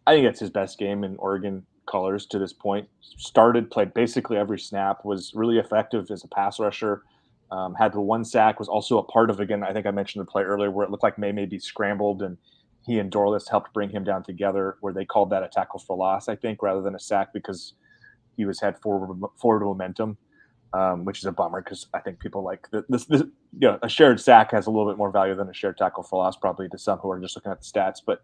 I think that's his best game in Oregon colors to this point. Started, played basically every snap, was really effective as a pass rusher. Had the one sack, was also a part of, again, I think I mentioned the play earlier where it looked like May maybe scrambled and he and Dorless helped bring him down together, where they called that a tackle for loss, I think, rather than a sack because he had forward momentum, which is a bummer because I think people like this. A shared sack has a little bit more value than a shared tackle for loss, probably to some who are just looking at the stats. But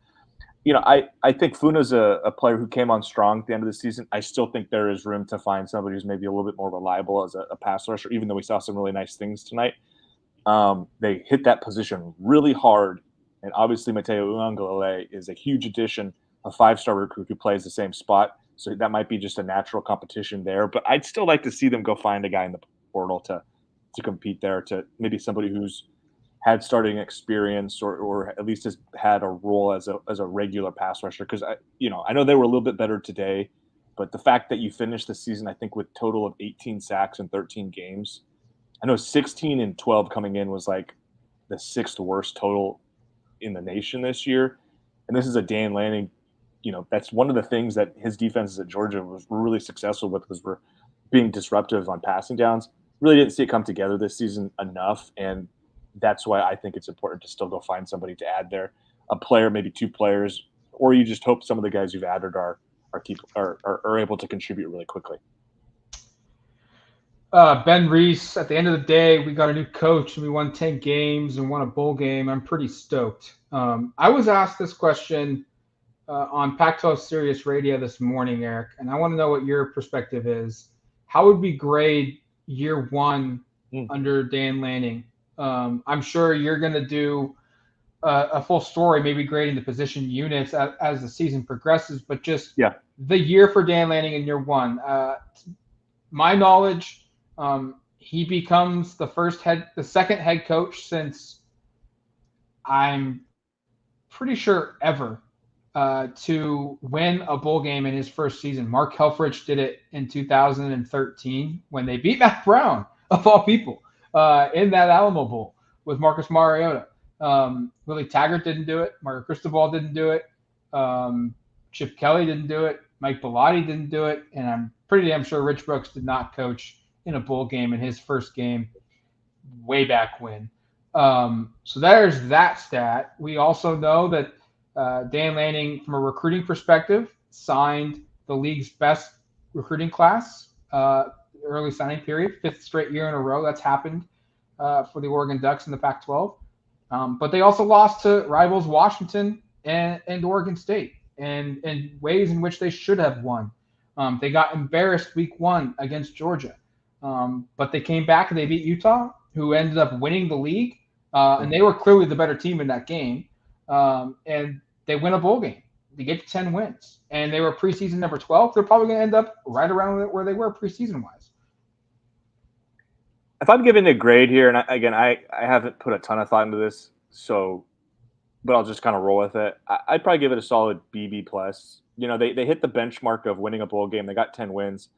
I think Funa's a player who came on strong at the end of the season. I still think there is room to find somebody who's maybe a little bit more reliable as a pass rusher, even though we saw some really nice things tonight. They hit that position really hard, and obviously Mateo Uangalele is a huge addition, a 5-star recruit who plays the same spot. So that might be just a natural competition there. But I'd still like to see them go find a guy in the portal to compete there, to maybe somebody who's had starting experience or at least has had a role as a regular pass rusher. Because I know they were a little bit better today, but the fact that you finished the season, I think, with total of 18 sacks in 13 games. I know 16 and 12 coming in was like the sixth worst total in the nation this year. And this is a Dan Lanning, that's one of the things that his defenses at Georgia were really successful with, was we're being disruptive on passing downs. Really didn't see it come together this season enough. And that's why I think it's important to still go find somebody to add there, a player, maybe two players, or you just hope some of the guys you've added are able to contribute really quickly. Ben Reese, at the end of the day, we got a new coach and we won 10 games and won a bowl game. I'm pretty stoked. I was asked this question on Pac-12 Sirius Radio this morning, Eric, and I want to know what your perspective is. How would we grade year one under Dan Lanning? I'm sure you're going to do a full story, maybe grading the position units as the season progresses, but just the year for Dan Lanning in year one. My knowledge, he becomes the second head coach since, I'm pretty sure, ever to win a bowl game in his first season. Mark Helfrich did it in 2013 when they beat Matt Brown, of all people, in that Alamo Bowl with Marcus Mariota. Willie Taggart didn't do it. Mario Cristobal didn't do it. Chip Kelly didn't do it. Mike Bellotti didn't do it. And I'm pretty damn sure Rich Brooks did not coach in a bowl game in his first game way back when. So there's that stat. We also know that Dan Lanning, from a recruiting perspective, signed the league's best recruiting class, early signing period, fifth straight year in a row that's happened for the Oregon Ducks in the Pac-12. But they also lost to rivals Washington and Oregon State, and in ways in which they should have won. They got embarrassed week one against Georgia, but they came back and they beat Utah, who ended up winning the league, and they were clearly the better team in that game. And they win a bowl game. They get to 10 wins, and they were preseason number 12. They're probably going to end up right around where they were preseason-wise. If I'm giving a grade here, and I haven't put a ton of thought into this, but I'll just kind of roll with it. I'd probably give it a solid BB plus. They hit the benchmark of winning a bowl game. They got 10 wins.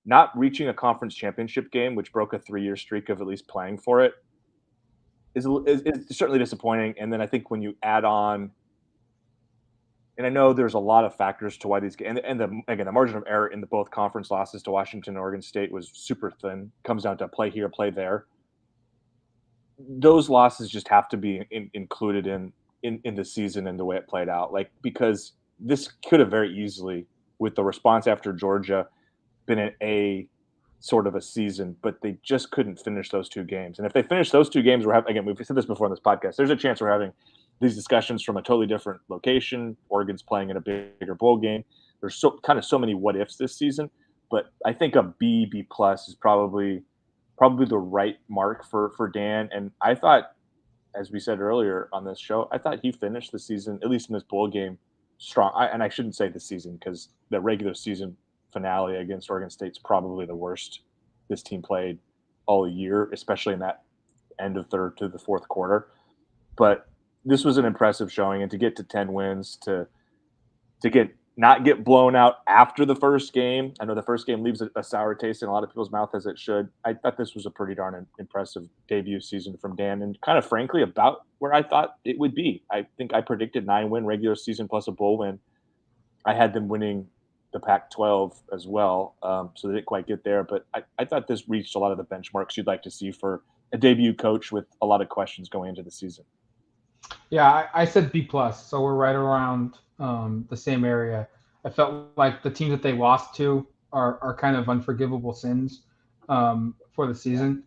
Not reaching a conference championship game, which broke a 3-year streak of at least playing for it, is certainly disappointing. And then I think when you add on, and I know there's a lot of factors to why these games, and the margin of error in both conference losses to Washington and Oregon State was super thin. Comes down to play here, play there. Those losses just have to be included in the season and the way it played out. Because this could have very easily, with the response after Georgia, been a sort of a season, but they just couldn't finish those two games. And if they finish those two games, we've said this before in this podcast, there's a chance we're having these discussions from a totally different location. Oregon's playing in a bigger bowl game. There's so many what ifs this season, but I think a B plus is probably the right mark for Dan. And I thought, as we said earlier on this show, I thought he finished the season, at least in this bowl game, strong. And I shouldn't say the season, because the regular season finale against Oregon State's probably the worst this team played all year, especially in that end of third to the fourth quarter. But this was an impressive showing, and to get to 10 wins, to not get blown out after the first game. I know the first game leaves a sour taste in a lot of people's mouth, as it should. I thought this was a pretty darn impressive debut season from Dan, and kind of frankly about where I thought it would be. I think I predicted 9-win regular season plus a bowl win. I had them winning the Pac-12 as well, so they didn't quite get there. But I thought this reached a lot of the benchmarks you'd like to see for a debut coach with a lot of questions going into the season. Yeah, I said B plus, so we're right around the same area. I felt like the teams that they lost to are kind of unforgivable sins for the season,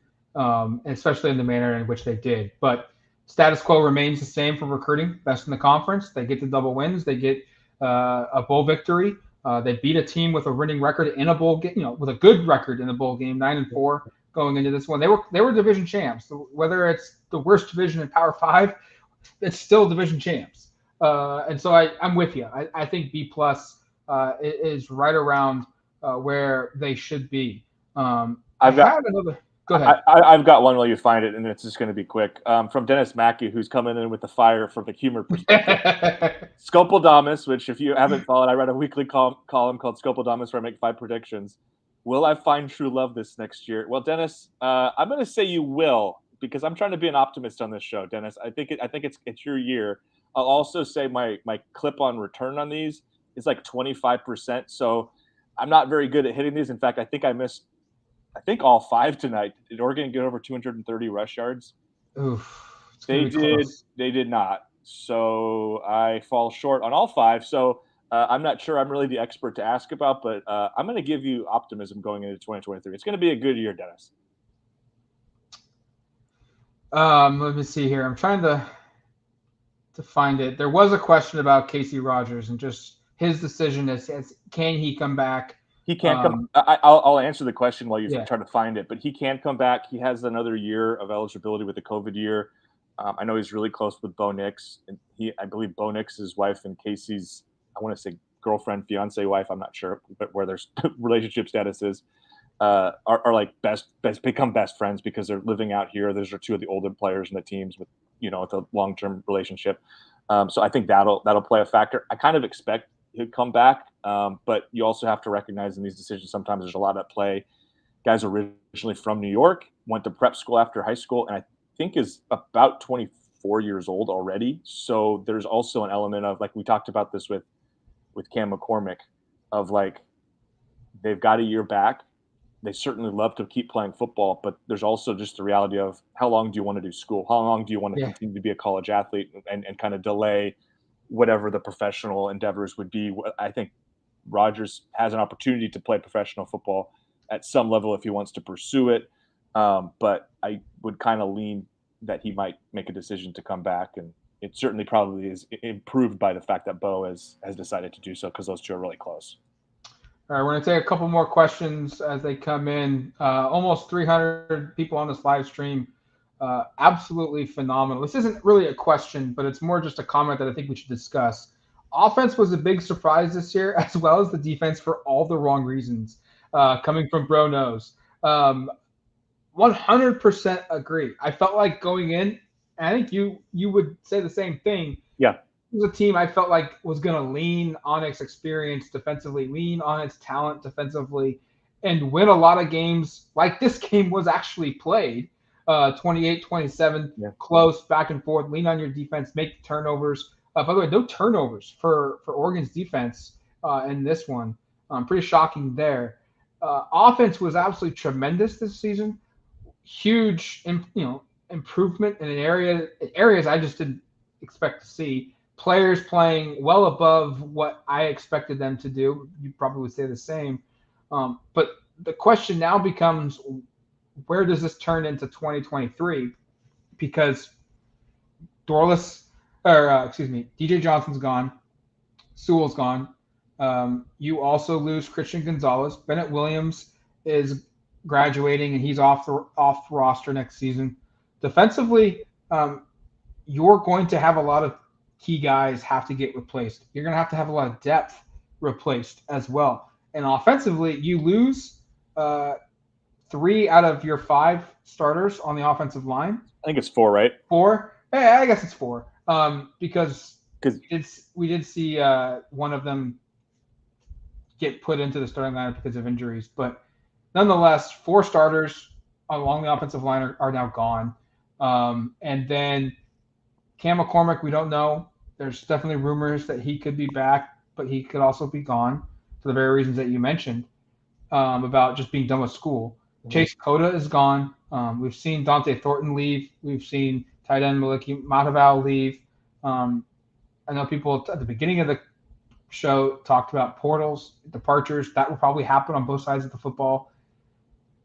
especially in the manner in which they did. But status quo remains the same for recruiting. Best in the conference. They get the double wins. They get a bowl victory. They beat a team with a winning record in a bowl game, with a good record in the bowl game, 9-4 going into this one. They were division champs. Whether it's the worst division in Power Five, it's still division champs. And so I'm with you. I think B plus is right around where they should be. I've got another. Go ahead. I've got one while you find it, and it's just going to be quick. From Dennis Mackey, who's coming in with the fire from the humor perspective. Scopodamus, which if you haven't followed, I read a weekly column called Scopodamus where I make 5 predictions. Will I find true love this next year? Well, Dennis, I'm going to say you will, because I'm trying to be an optimist on this show, Dennis. I think it's your year. I'll also say my clip on return on these is like 25%. So I'm not very good at hitting these. In fact, I think I missed all 5 tonight. Did Oregon get over 230 rush yards? Oof, They did. Close. They did not. So I fall short on all 5. So I'm not sure I'm really the expert to ask about, but I'm going to give you optimism going into 2023. It's going to be a good year, Dennis. Let me see here. I'm trying to find it. There was a question about Casey Rogers and just his decision as can he come back? He can't come. I'll answer the question while you try to find it, but he can come back. He has another year of eligibility with the COVID year. I know he's really close with Bo Nix, and I believe Bo Nix's wife and Casey's, I want to say girlfriend, fiance, wife, I'm not sure, but where their relationship status is, are like become best friends because they're living out here. Those are 2 of the older players in the teams with a long-term relationship. So I think that'll play a factor. I kind of expect he'd come back, but you also have to recognize in these decisions sometimes there's a lot at play. Guys originally from New York, went to prep school after high school, and I think is about 24 years old already. So there's also an element of, like we talked about this with Cam McCormick, of like they've got a year back. They certainly love to keep playing football, but there's also just the reality of how long do you want to do school? How long do you want to continue to be a college athlete and kind of delay whatever the professional endeavors would be? I think Rogers has an opportunity to play professional football at some level if he wants to pursue it. But I would kind of lean that he might make a decision to come back. And it certainly probably is improved by the fact that Bo has decided to do so, because those 2 are really close. All right, we're going to take a couple more questions as they come in. Almost 300 people on this live stream. Absolutely phenomenal. This isn't really a question, but it's more just a comment that I think we should discuss. Offense was a big surprise this year, as well as the defense, for all the wrong reasons. Coming from Bro Knows. 100% agree. I felt like going in, and I think you would say the same thing. Yeah. It was a team I felt like was going to lean on its experience defensively, lean on its talent defensively, and win a lot of games like this game was actually played. 28-27, close, back and forth, lean on your defense, make turnovers. By the way, no turnovers for Oregon's defense in this one. Pretty shocking there. Offense was absolutely tremendous this season. Huge, improvement in areas I just didn't expect to see. Players playing well above what I expected them to do. You probably would say the same. But the question now becomes, where does this turn into 2023? Because DJ Johnson's gone. Sewell's gone. You also lose Christian Gonzalez. Bennett Williams is graduating, and he's off the roster next season. Defensively, you're going to have a lot of key guys have to get replaced. You're going to have a lot of depth replaced as well. And offensively, you lose 3 out of your 5 starters on the offensive line. I think it's 4, right? 4? Hey, I guess it's 4. Because we did see one of them get put into the starting lineup because of injuries. But nonetheless, 4 starters along the offensive line are now gone. And then Cam McCormick, we don't know. There's definitely rumors that he could be back. but he could also be gone for the very reasons that you mentioned about just being done with school. Mhm. Chase Cota is gone. We've seen Dante Thornton leave. We've seen tight end Maliki Mataval leave. Um, I know people at the beginning of the show talked about portals, departures. That will probably happen on both sides of the football.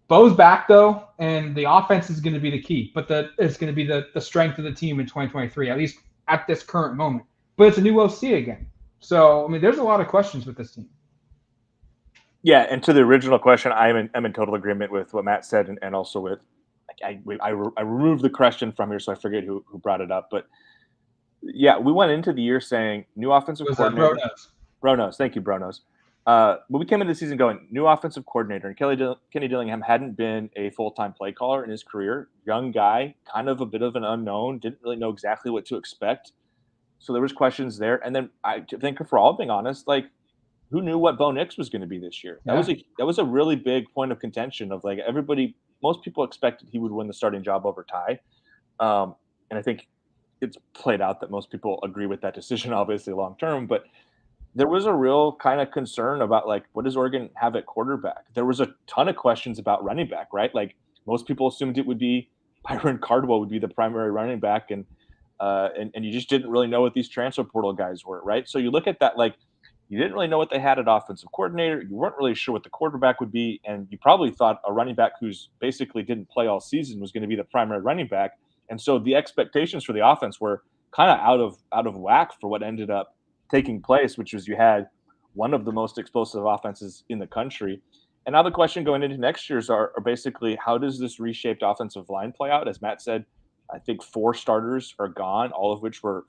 Bo's back though, and the offense is going to be the key. But it's going to be the strength of the team in 2023, at least at this current moment. But it's a new OC again, so I mean, there's a lot of questions with this team. Yeah, and to the original question, I'm in total agreement with what Matt said, and also with I removed the question from here, so I forget who brought it up. But yeah, we went into the year saying new offensive coordinator. Bronos, thank you, Bronos. But we came into the season going new offensive coordinator, and Kenny Dillingham hadn't been a full-time play caller in his career. Young guy, kind of a bit of an unknown, didn't really know exactly what to expect. So there was questions there, and then I think, for all being honest, like, who knew what Bo Nix was going to be this year? Yeah. That was a really big point of contention. Of like most people expected he would win the starting job over Ty, and I think it's played out that most people agree with that decision, obviously long term, but there was a real kind of concern about, like, what does Oregon have at quarterback? There was a ton of questions about running back, right? Like, most people assumed it would be Byron Cardwell would be the primary running back, and you just didn't really know what these transfer portal guys were, right? So you look at that, like, you didn't really know what they had at offensive coordinator. You weren't really sure what the quarterback would be, and you probably thought a running back who's basically didn't play all season was going to be the primary running back. And so the expectations for the offense were kind of out of whack for what ended up taking place, which was you had one of the most explosive offenses in the country. And now the question going into next year's are basically, how does this reshaped offensive line play out? As Matt said, I think 4 starters are gone, all of which were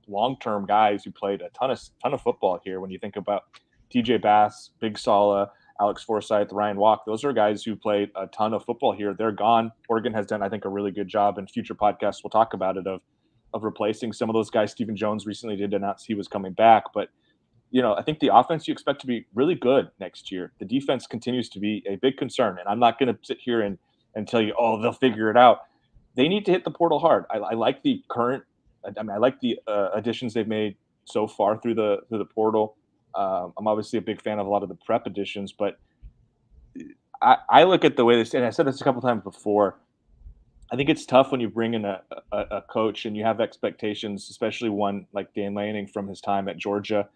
long-term guys who played a ton of football here. When you think about TJ Bass, Big Sala, Alex Forsyth, Ryan Walk, those are guys who played a ton of football here. They're gone. Oregon has done, I think, a really good job, and future podcasts we'll talk about it, of replacing some of those guys. Stephen Jones recently did announce he was coming back, but I think the offense you expect to be really good next year. The defense continues to be a big concern, and I'm not going to sit here and tell you, oh, they'll figure it out. They need to hit the portal hard. I like the current. I like the additions they've made so far through the portal. I'm obviously a big fan of a lot of the prep additions, but I look at the way and I said this a couple times before. I think it's tough when you bring in a coach and you have expectations, especially one like Dan Lanning from his time at Georgia,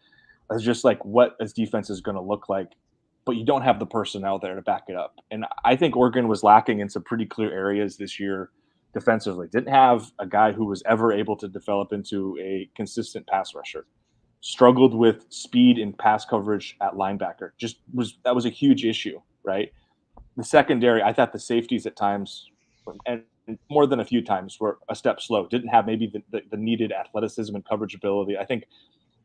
as just like what his defense is going to look like, but you don't have the personnel there to back it up. And I think Oregon was lacking in some pretty clear areas this year defensively. Didn't have a guy who was ever able to develop into a consistent pass rusher. Struggled with speed and pass coverage at linebacker. That was a huge issue, right? The secondary, I thought the safeties at times, and more than a few times, were a step slow. Didn't have maybe the needed athleticism and coverage ability. I think,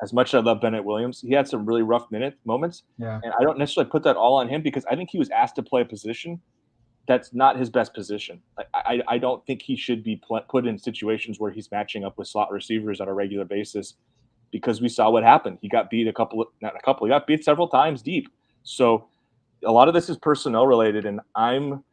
as much as I love Bennett Williams, he had some really rough moments. Yeah. And I don't necessarily put that all on him, because I think he was asked to play a position that's not his best position. I don't think he should be put in situations where he's matching up with slot receivers on a regular basis, because we saw what happened. He got beat he got beat several times deep. So a lot of this is personnel related, and I'm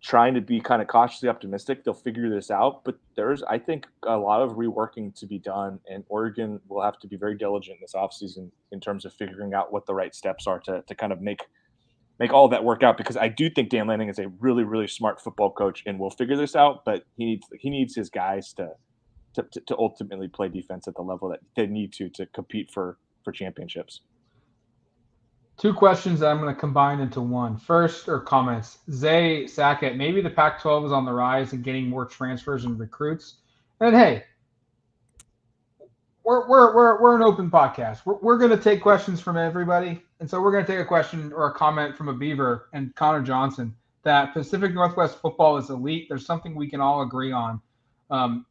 trying to be kind of cautiously optimistic they'll figure this out. But there's, I think, a lot of reworking to be done, and Oregon will have to be very diligent this offseason in terms of figuring out what the right steps are to kind of make all of that work out, because I do think Dan Lanning is a really, really smart football coach and will figure this out, but he needs his guys to ultimately play defense at the level that they need to compete for championships. 2 questions that I'm going to combine into one. First, or comments. Zay Sackett, maybe the Pac-12 is on the rise and getting more transfers and recruits. And hey, we're an open podcast. We're going to take questions from everybody, and so we're going to take a question or a comment from a Beaver and Connor Johnson that Pacific Northwest football is elite. There's something we can all agree on.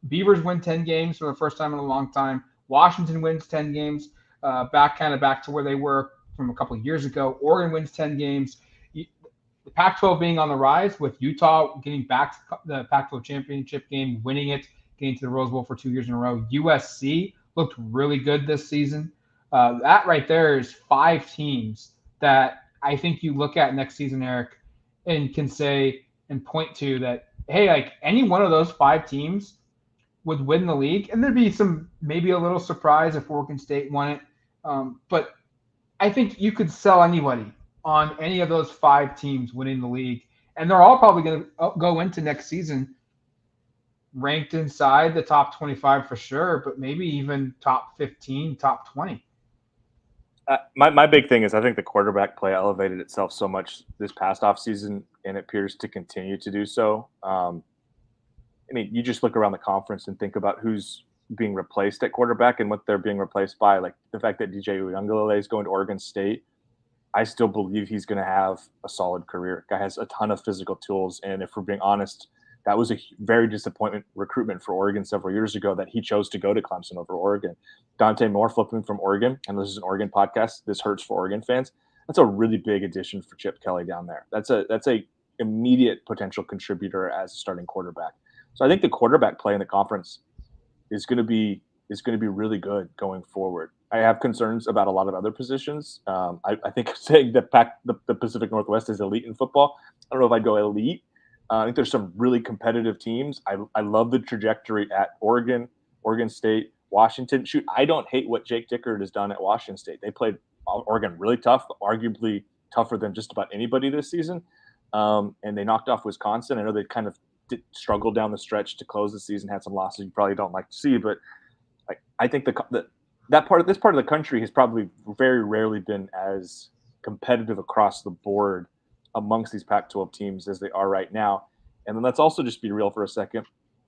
Beavers win 10 games for the first time in a long time. Washington wins 10 games, back to where they were from a couple of years ago. Oregon wins 10 games. The Pac-12 being on the rise, with Utah getting back to the Pac-12 championship game, winning it, getting to the Rose Bowl for 2 years in a row. USC looked really good this season. That right there is 5 teams that I think you look at next season, Eric, and can say and point to that, hey, like any one of those 5 teams would win the league. And there'd be some, maybe a little surprise if Oregon State won it. But I think you could sell anybody on any of those 5 teams winning the league, and they're all probably going to go into next season ranked inside the top 25 for sure, but maybe even top 15, top 20. My big thing is I think the quarterback play elevated itself so much this past offseason, and it appears to continue to do so. I mean, you just look around the conference and think about who's being replaced at quarterback and what they're being replaced by. Like the fact that DJ Uiagalelei is going to Oregon State, I still believe he's going to have a solid career. Guy has a ton of physical tools, and if we're being honest, that was a very disappointment recruitment for Oregon several years ago that he chose to go to Clemson over Oregon. Dante Moore flipping from Oregon, and this is an Oregon podcast. This hurts for Oregon fans. That's a really big addition for Chip Kelly down there. That's a immediate potential contributor as a starting quarterback. So I think the quarterback play in the conference is going to be really good going forward. I have concerns about a lot of other positions. I think saying that the Pacific Northwest is elite in football, I don't know if I'd go elite. I think there's some really competitive teams. I love the trajectory at Oregon, Oregon State, Washington. Shoot, I don't hate what Jake Dickert has done at Washington State. They played Oregon really tough, arguably tougher than just about anybody this season. And they knocked off Wisconsin. I know they kind of struggled down the stretch to close the season, had some losses you probably don't like to see, but I think this part of the country has probably very rarely been as competitive across the board amongst these Pac-12 teams as they are right now. And then let's also just be real for a second.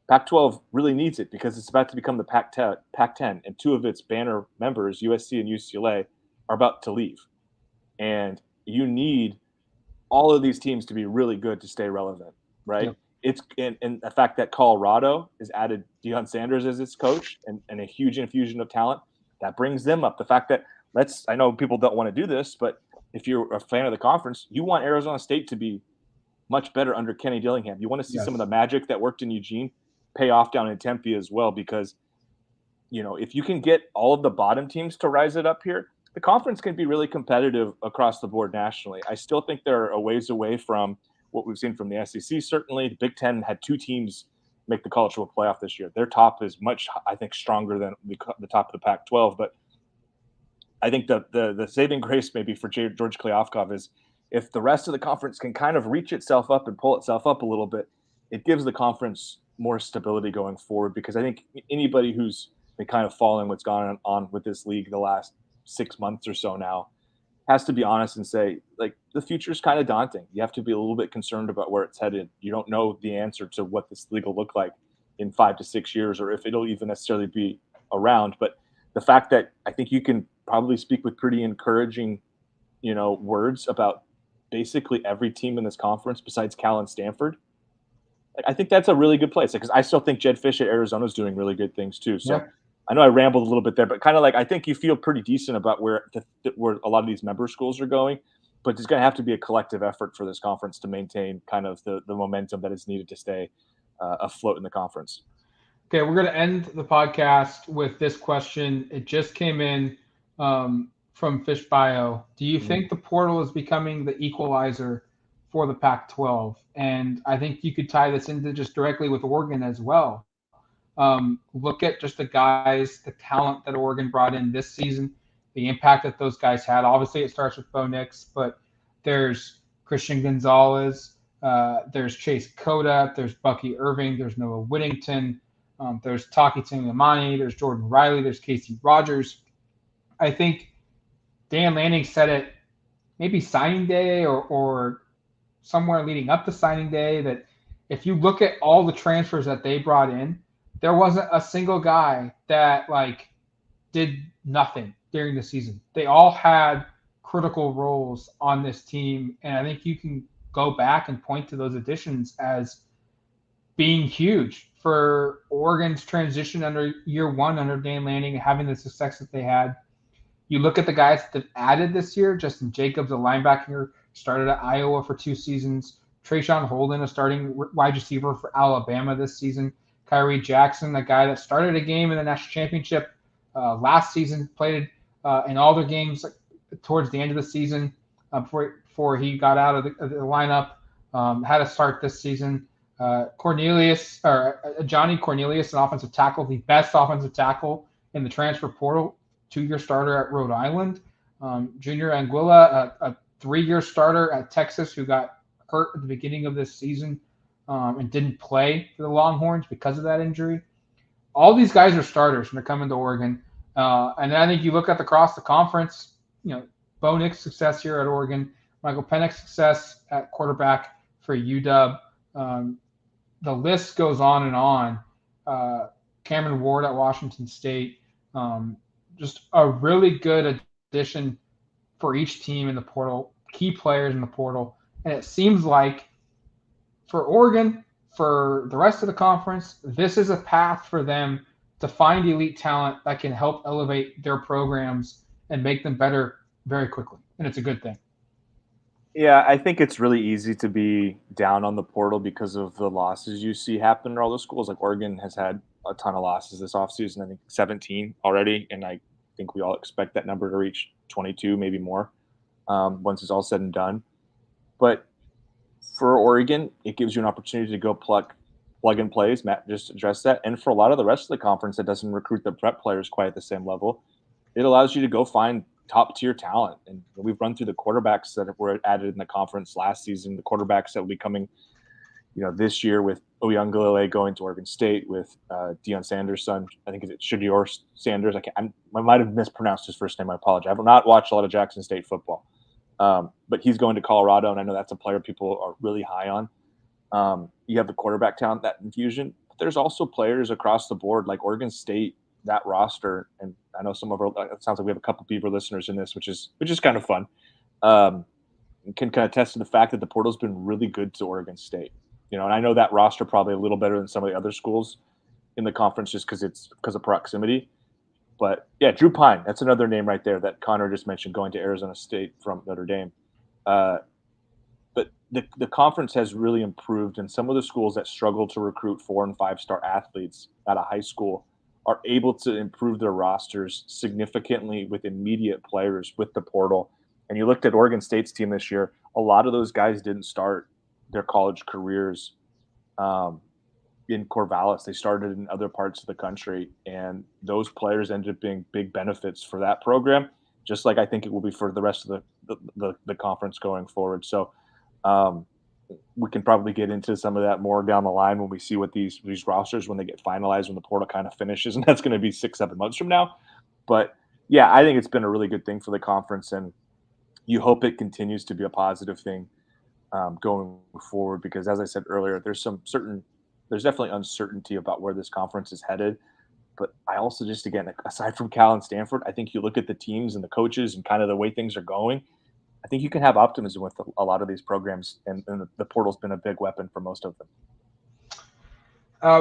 Pac-12 really needs it because it's about to become the Pac-10, and 2 of its banner members, USC and UCLA, are about to leave. And you need all of these teams to be really good to stay relevant, right? Yep. It's and the fact that Colorado has added Deion Sanders as its coach and a huge infusion of talent, that brings them up. The fact that I know people don't want to do this, but if you're a fan of the conference, you want Arizona State to be much better under Kenny Dillingham. You want to see some of the magic that worked in Eugene pay off down in Tempe as well, because, you know, if you can get all of the bottom teams to rise it up here, the conference can be really competitive across the board nationally. I still think they're a ways away from what we've seen from the SEC. Certainly, the Big Ten had 2 teams make the college football playoff this year. Their top is much, I think, stronger than the top of the Pac-12. But I think the saving grace maybe for George Kliavkoff is if the rest of the conference can kind of reach itself up and pull itself up a little bit, it gives the conference more stability going forward. Because I think anybody who's been kind of following what's gone on with this league the last 6 months or so now has to be honest and say, like, the future is kind of daunting. You have to be a little bit concerned about where it's headed. You don't know the answer to what this league will look like in 5 to 6 years, or if it'll even necessarily be around. But the fact that I think you can probably speak with pretty encouraging, words about basically every team in this conference besides Cal and Stanford, I think that's a really good place. Because I still think Jed Fish at Arizona is doing really good things too. So. Yeah. I know I rambled a little bit there, but kind of like I think you feel pretty decent about where a lot of these member schools are going, but there's going to have to be a collective effort for this conference to maintain kind of the momentum that is needed to stay afloat in the conference. Okay, we're going to end the podcast with this question. It just came in from Fish Bio. Do you think the portal is becoming the equalizer for the Pac-12? And I think you could tie this into just directly with Oregon as well. Look at just the guys, the talent that Oregon brought in this season, the impact that those guys had. Obviously, it starts with Bo Nix, but there's Christian Gonzalez, there's Chase Cota, there's Bucky Irving, there's Noah Whittington, there's Taki Tagovailoa, there's Jordan Riley, there's Casey Rogers. I think Dan Lanning said it maybe signing day or somewhere leading up to signing day that if you look at all the transfers that they brought in, there wasn't a single guy that did nothing during the season. They all had critical roles on this team, and I think you can go back and point to those additions as being huge for Oregon's transition under year 1 under Dan Lanning and having the success that they had. You look at the guys that they've added this year. Justin Jacobs, a linebacker, started at Iowa for 2 seasons. Trayshawn Holden, a starting wide receiver for Alabama this season. Kyrie Jackson, a guy that started a game in the national championship last season, played in all their games towards the end of the season before he got out of the lineup, had a start this season. Johnny Cornelius, an offensive tackle, the best offensive tackle in the transfer portal 2-year starter at Rhode Island. Junior Anguilla, a 3-year starter at Texas who got hurt at the beginning of this season and didn't play for the Longhorns because of that injury. All these guys are starters and they're coming to Oregon. And then I think you look at across the conference, Bo Nix's success here at Oregon, Michael Penix's success at quarterback for UW. The list goes on and on. Cameron Ward at Washington State. Just a really good addition for each team in the portal, key players in the portal. And it seems like for Oregon, for the rest of the conference, this is a path for them to find elite talent that can help elevate their programs and make them better very quickly. And it's a good thing. Yeah, I think it's really easy to be down on the portal because of the losses you see happen in all the schools. Like Oregon has had a ton of losses this offseason, I think 17 already. And I think we all expect that number to reach 22, maybe more, once it's all said and done. But for Oregon, it gives you an opportunity to go plug and plays. Matt just addressed that. And for a lot of the rest of the conference that doesn't recruit the prep players quite at the same level, it allows you to go find top-tier talent. And we've run through the quarterbacks that were added in the conference last season, the quarterbacks that will be coming this year with Oyunglele going to Oregon State, with Deion Sanders' son. I think it's Shedeur Sanders. I might have mispronounced his first name. I apologize. I have not watched a lot of Jackson State football. But he's going to Colorado, and I know that's a player people are really high on. You have the quarterback talent, that infusion. But there's also players across the board, like Oregon State, that roster. And I know some of our – it sounds like we have a couple Beaver listeners in this, which is kind of fun. Can kind of attest to the fact that the portal's been really good to Oregon State. And I know that roster probably a little better than some of the other schools in the conference just because of proximity. But, yeah, Drew Pine, that's another name right there that Connor just mentioned, going to Arizona State from Notre Dame. But the conference has really improved, and some of the schools that struggle to recruit 4- and 5-star athletes out of high school are able to improve their rosters significantly with immediate players with the portal. And you looked at Oregon State's team this year, a lot of those guys didn't start their college careers in Corvallis. They started in other parts of the country, and those players ended up being big benefits for that program, just like I think it will be for the rest of the conference going forward. So we can probably get into some of that more down the line when we see what these rosters, when they get finalized, when the portal kind of finishes, and that's going to be 6-7 months from now. But yeah, I think it's been a really good thing for the conference, and you hope it continues to be a positive thing going forward, because as I said earlier, there's definitely uncertainty about where this conference is headed. But I also just, again, aside from Cal and Stanford, I think you look at the teams and the coaches and kind of the way things are going, I think you can have optimism with a lot of these programs, and the portal's been a big weapon for most of them.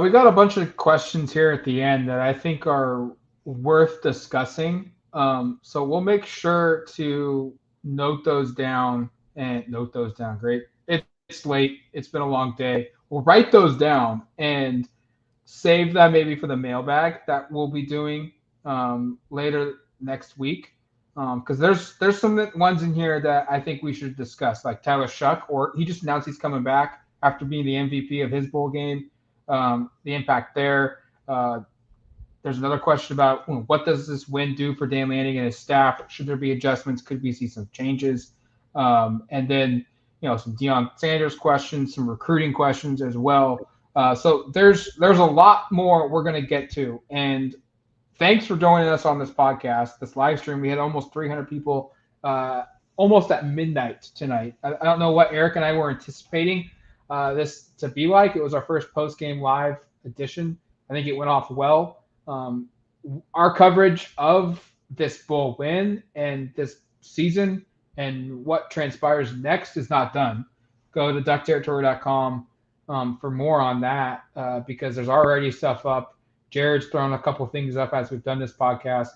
We got a bunch of questions here at the end that I think are worth discussing. So we'll make sure to note those down. Great. It's late. It's been a long day. We'll write those down and save that maybe for the mailbag that we'll be doing later next week. Because there's some ones in here that I think we should discuss, like Tyler Shuck, or he just announced he's coming back after being the MVP of his bowl game. The impact there. There's another question about what does this win do for Dan Lanning and his staff? Should there be adjustments? Could we see some changes? And then some Deion Sanders questions, some recruiting questions as well. So there's a lot more we're going to get to. And thanks for joining us on this podcast, this live stream. We had almost 300 people almost at midnight tonight. I don't know what Eric and I were anticipating this to be like. It was our first post-game live edition. I think it went off well. Our coverage of this bowl win and this season and what transpires next is not done. Go to duckterritory.com for more on that because there's already stuff up. Jared's thrown a couple things up as we've done this podcast.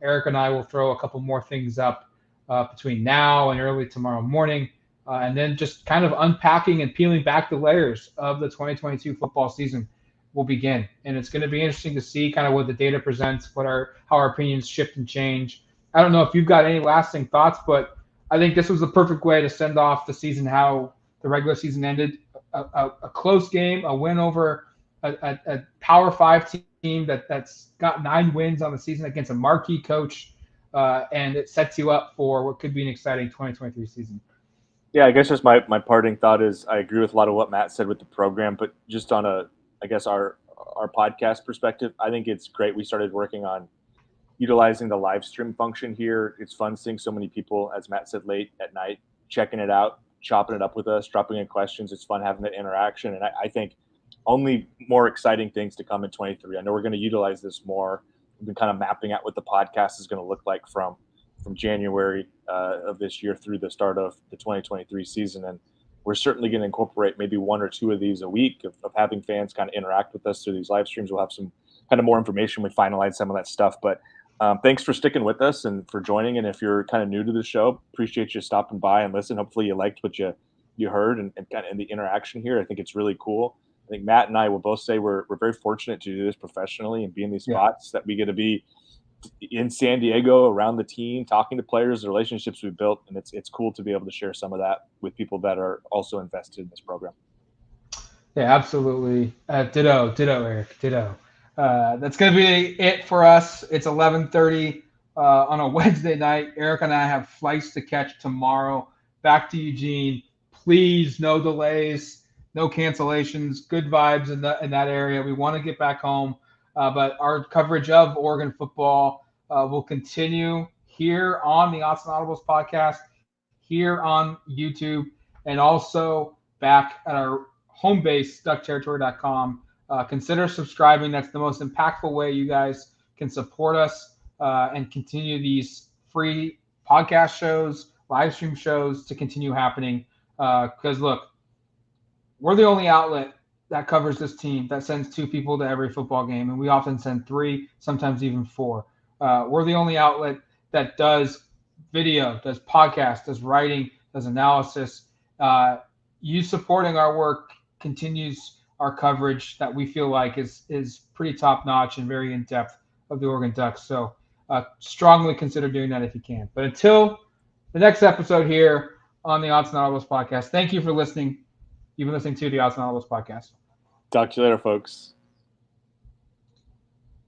Eric and I will throw a couple more things up between now and early tomorrow morning. And then just kind of unpacking and peeling back the layers of the 2022 football season will begin. And it's going to be interesting to see kind of what the data presents, how our opinions shift and change. I don't know if you've got any lasting thoughts, but I think this was the perfect way to send off the season, how the regular season ended. A close game, a win over a Power 5 team that's got 9 wins on the season against a marquee coach, and it sets you up for what could be an exciting 2023 season. Yeah, I guess just my parting thought is I agree with a lot of what Matt said with the program, but just on our podcast perspective, I think it's great. We started working on utilizing the live stream function here. It's fun seeing so many people, as Matt said, late at night, checking it out, chopping it up with us, dropping in questions. It's fun having that interaction. And I think only more exciting things to come in 23. I know we're going to utilize this more. We've been kind of mapping out what the podcast is going to look like from January of this year through the start of the 2023 season. And we're certainly going to incorporate maybe 1 or 2 of these a week of having fans kind of interact with us through these live streams. We'll have some kind of more information. We finalize some of that stuff, but thanks for sticking with us and for joining. And if you're kind of new to the show, appreciate you stopping by and listen. Hopefully you liked what you heard and kind of in the interaction here. I think it's really cool. I think Matt and I will both say we're very fortunate to do this professionally and be in these spots that we get to be in San Diego around the team, talking to players, the relationships we've built. And it's cool to be able to share some of that with people that are also invested in this program. Yeah, absolutely. Ditto, Eric, ditto. That's going to be it for us. It's 11:30 on a Wednesday night. Eric and I have flights to catch tomorrow. Back to Eugene. Please, no delays, no cancellations. Good vibes in that area. We want to get back home, but our coverage of Oregon football will continue here on the Odds and Audibles podcast, here on YouTube, and also back at our home base, duckterritory.com. Consider subscribing. That's the most impactful way you guys can support us and continue these free podcast shows, live stream shows to continue happening. Because look, we're the only outlet that covers this team that sends 2 people to every football game, and we often send 3, sometimes even 4. We're the only outlet that does video, does podcasts, does writing, does analysis. You supporting our work continues our coverage that we feel like is pretty top notch and very in depth of the Oregon Ducks. So strongly consider doing that if you can. But until the next episode here on the Odds and Audibles podcast, thank you for listening. You've been listening to the Odds and Audibles podcast. Talk to you later, folks.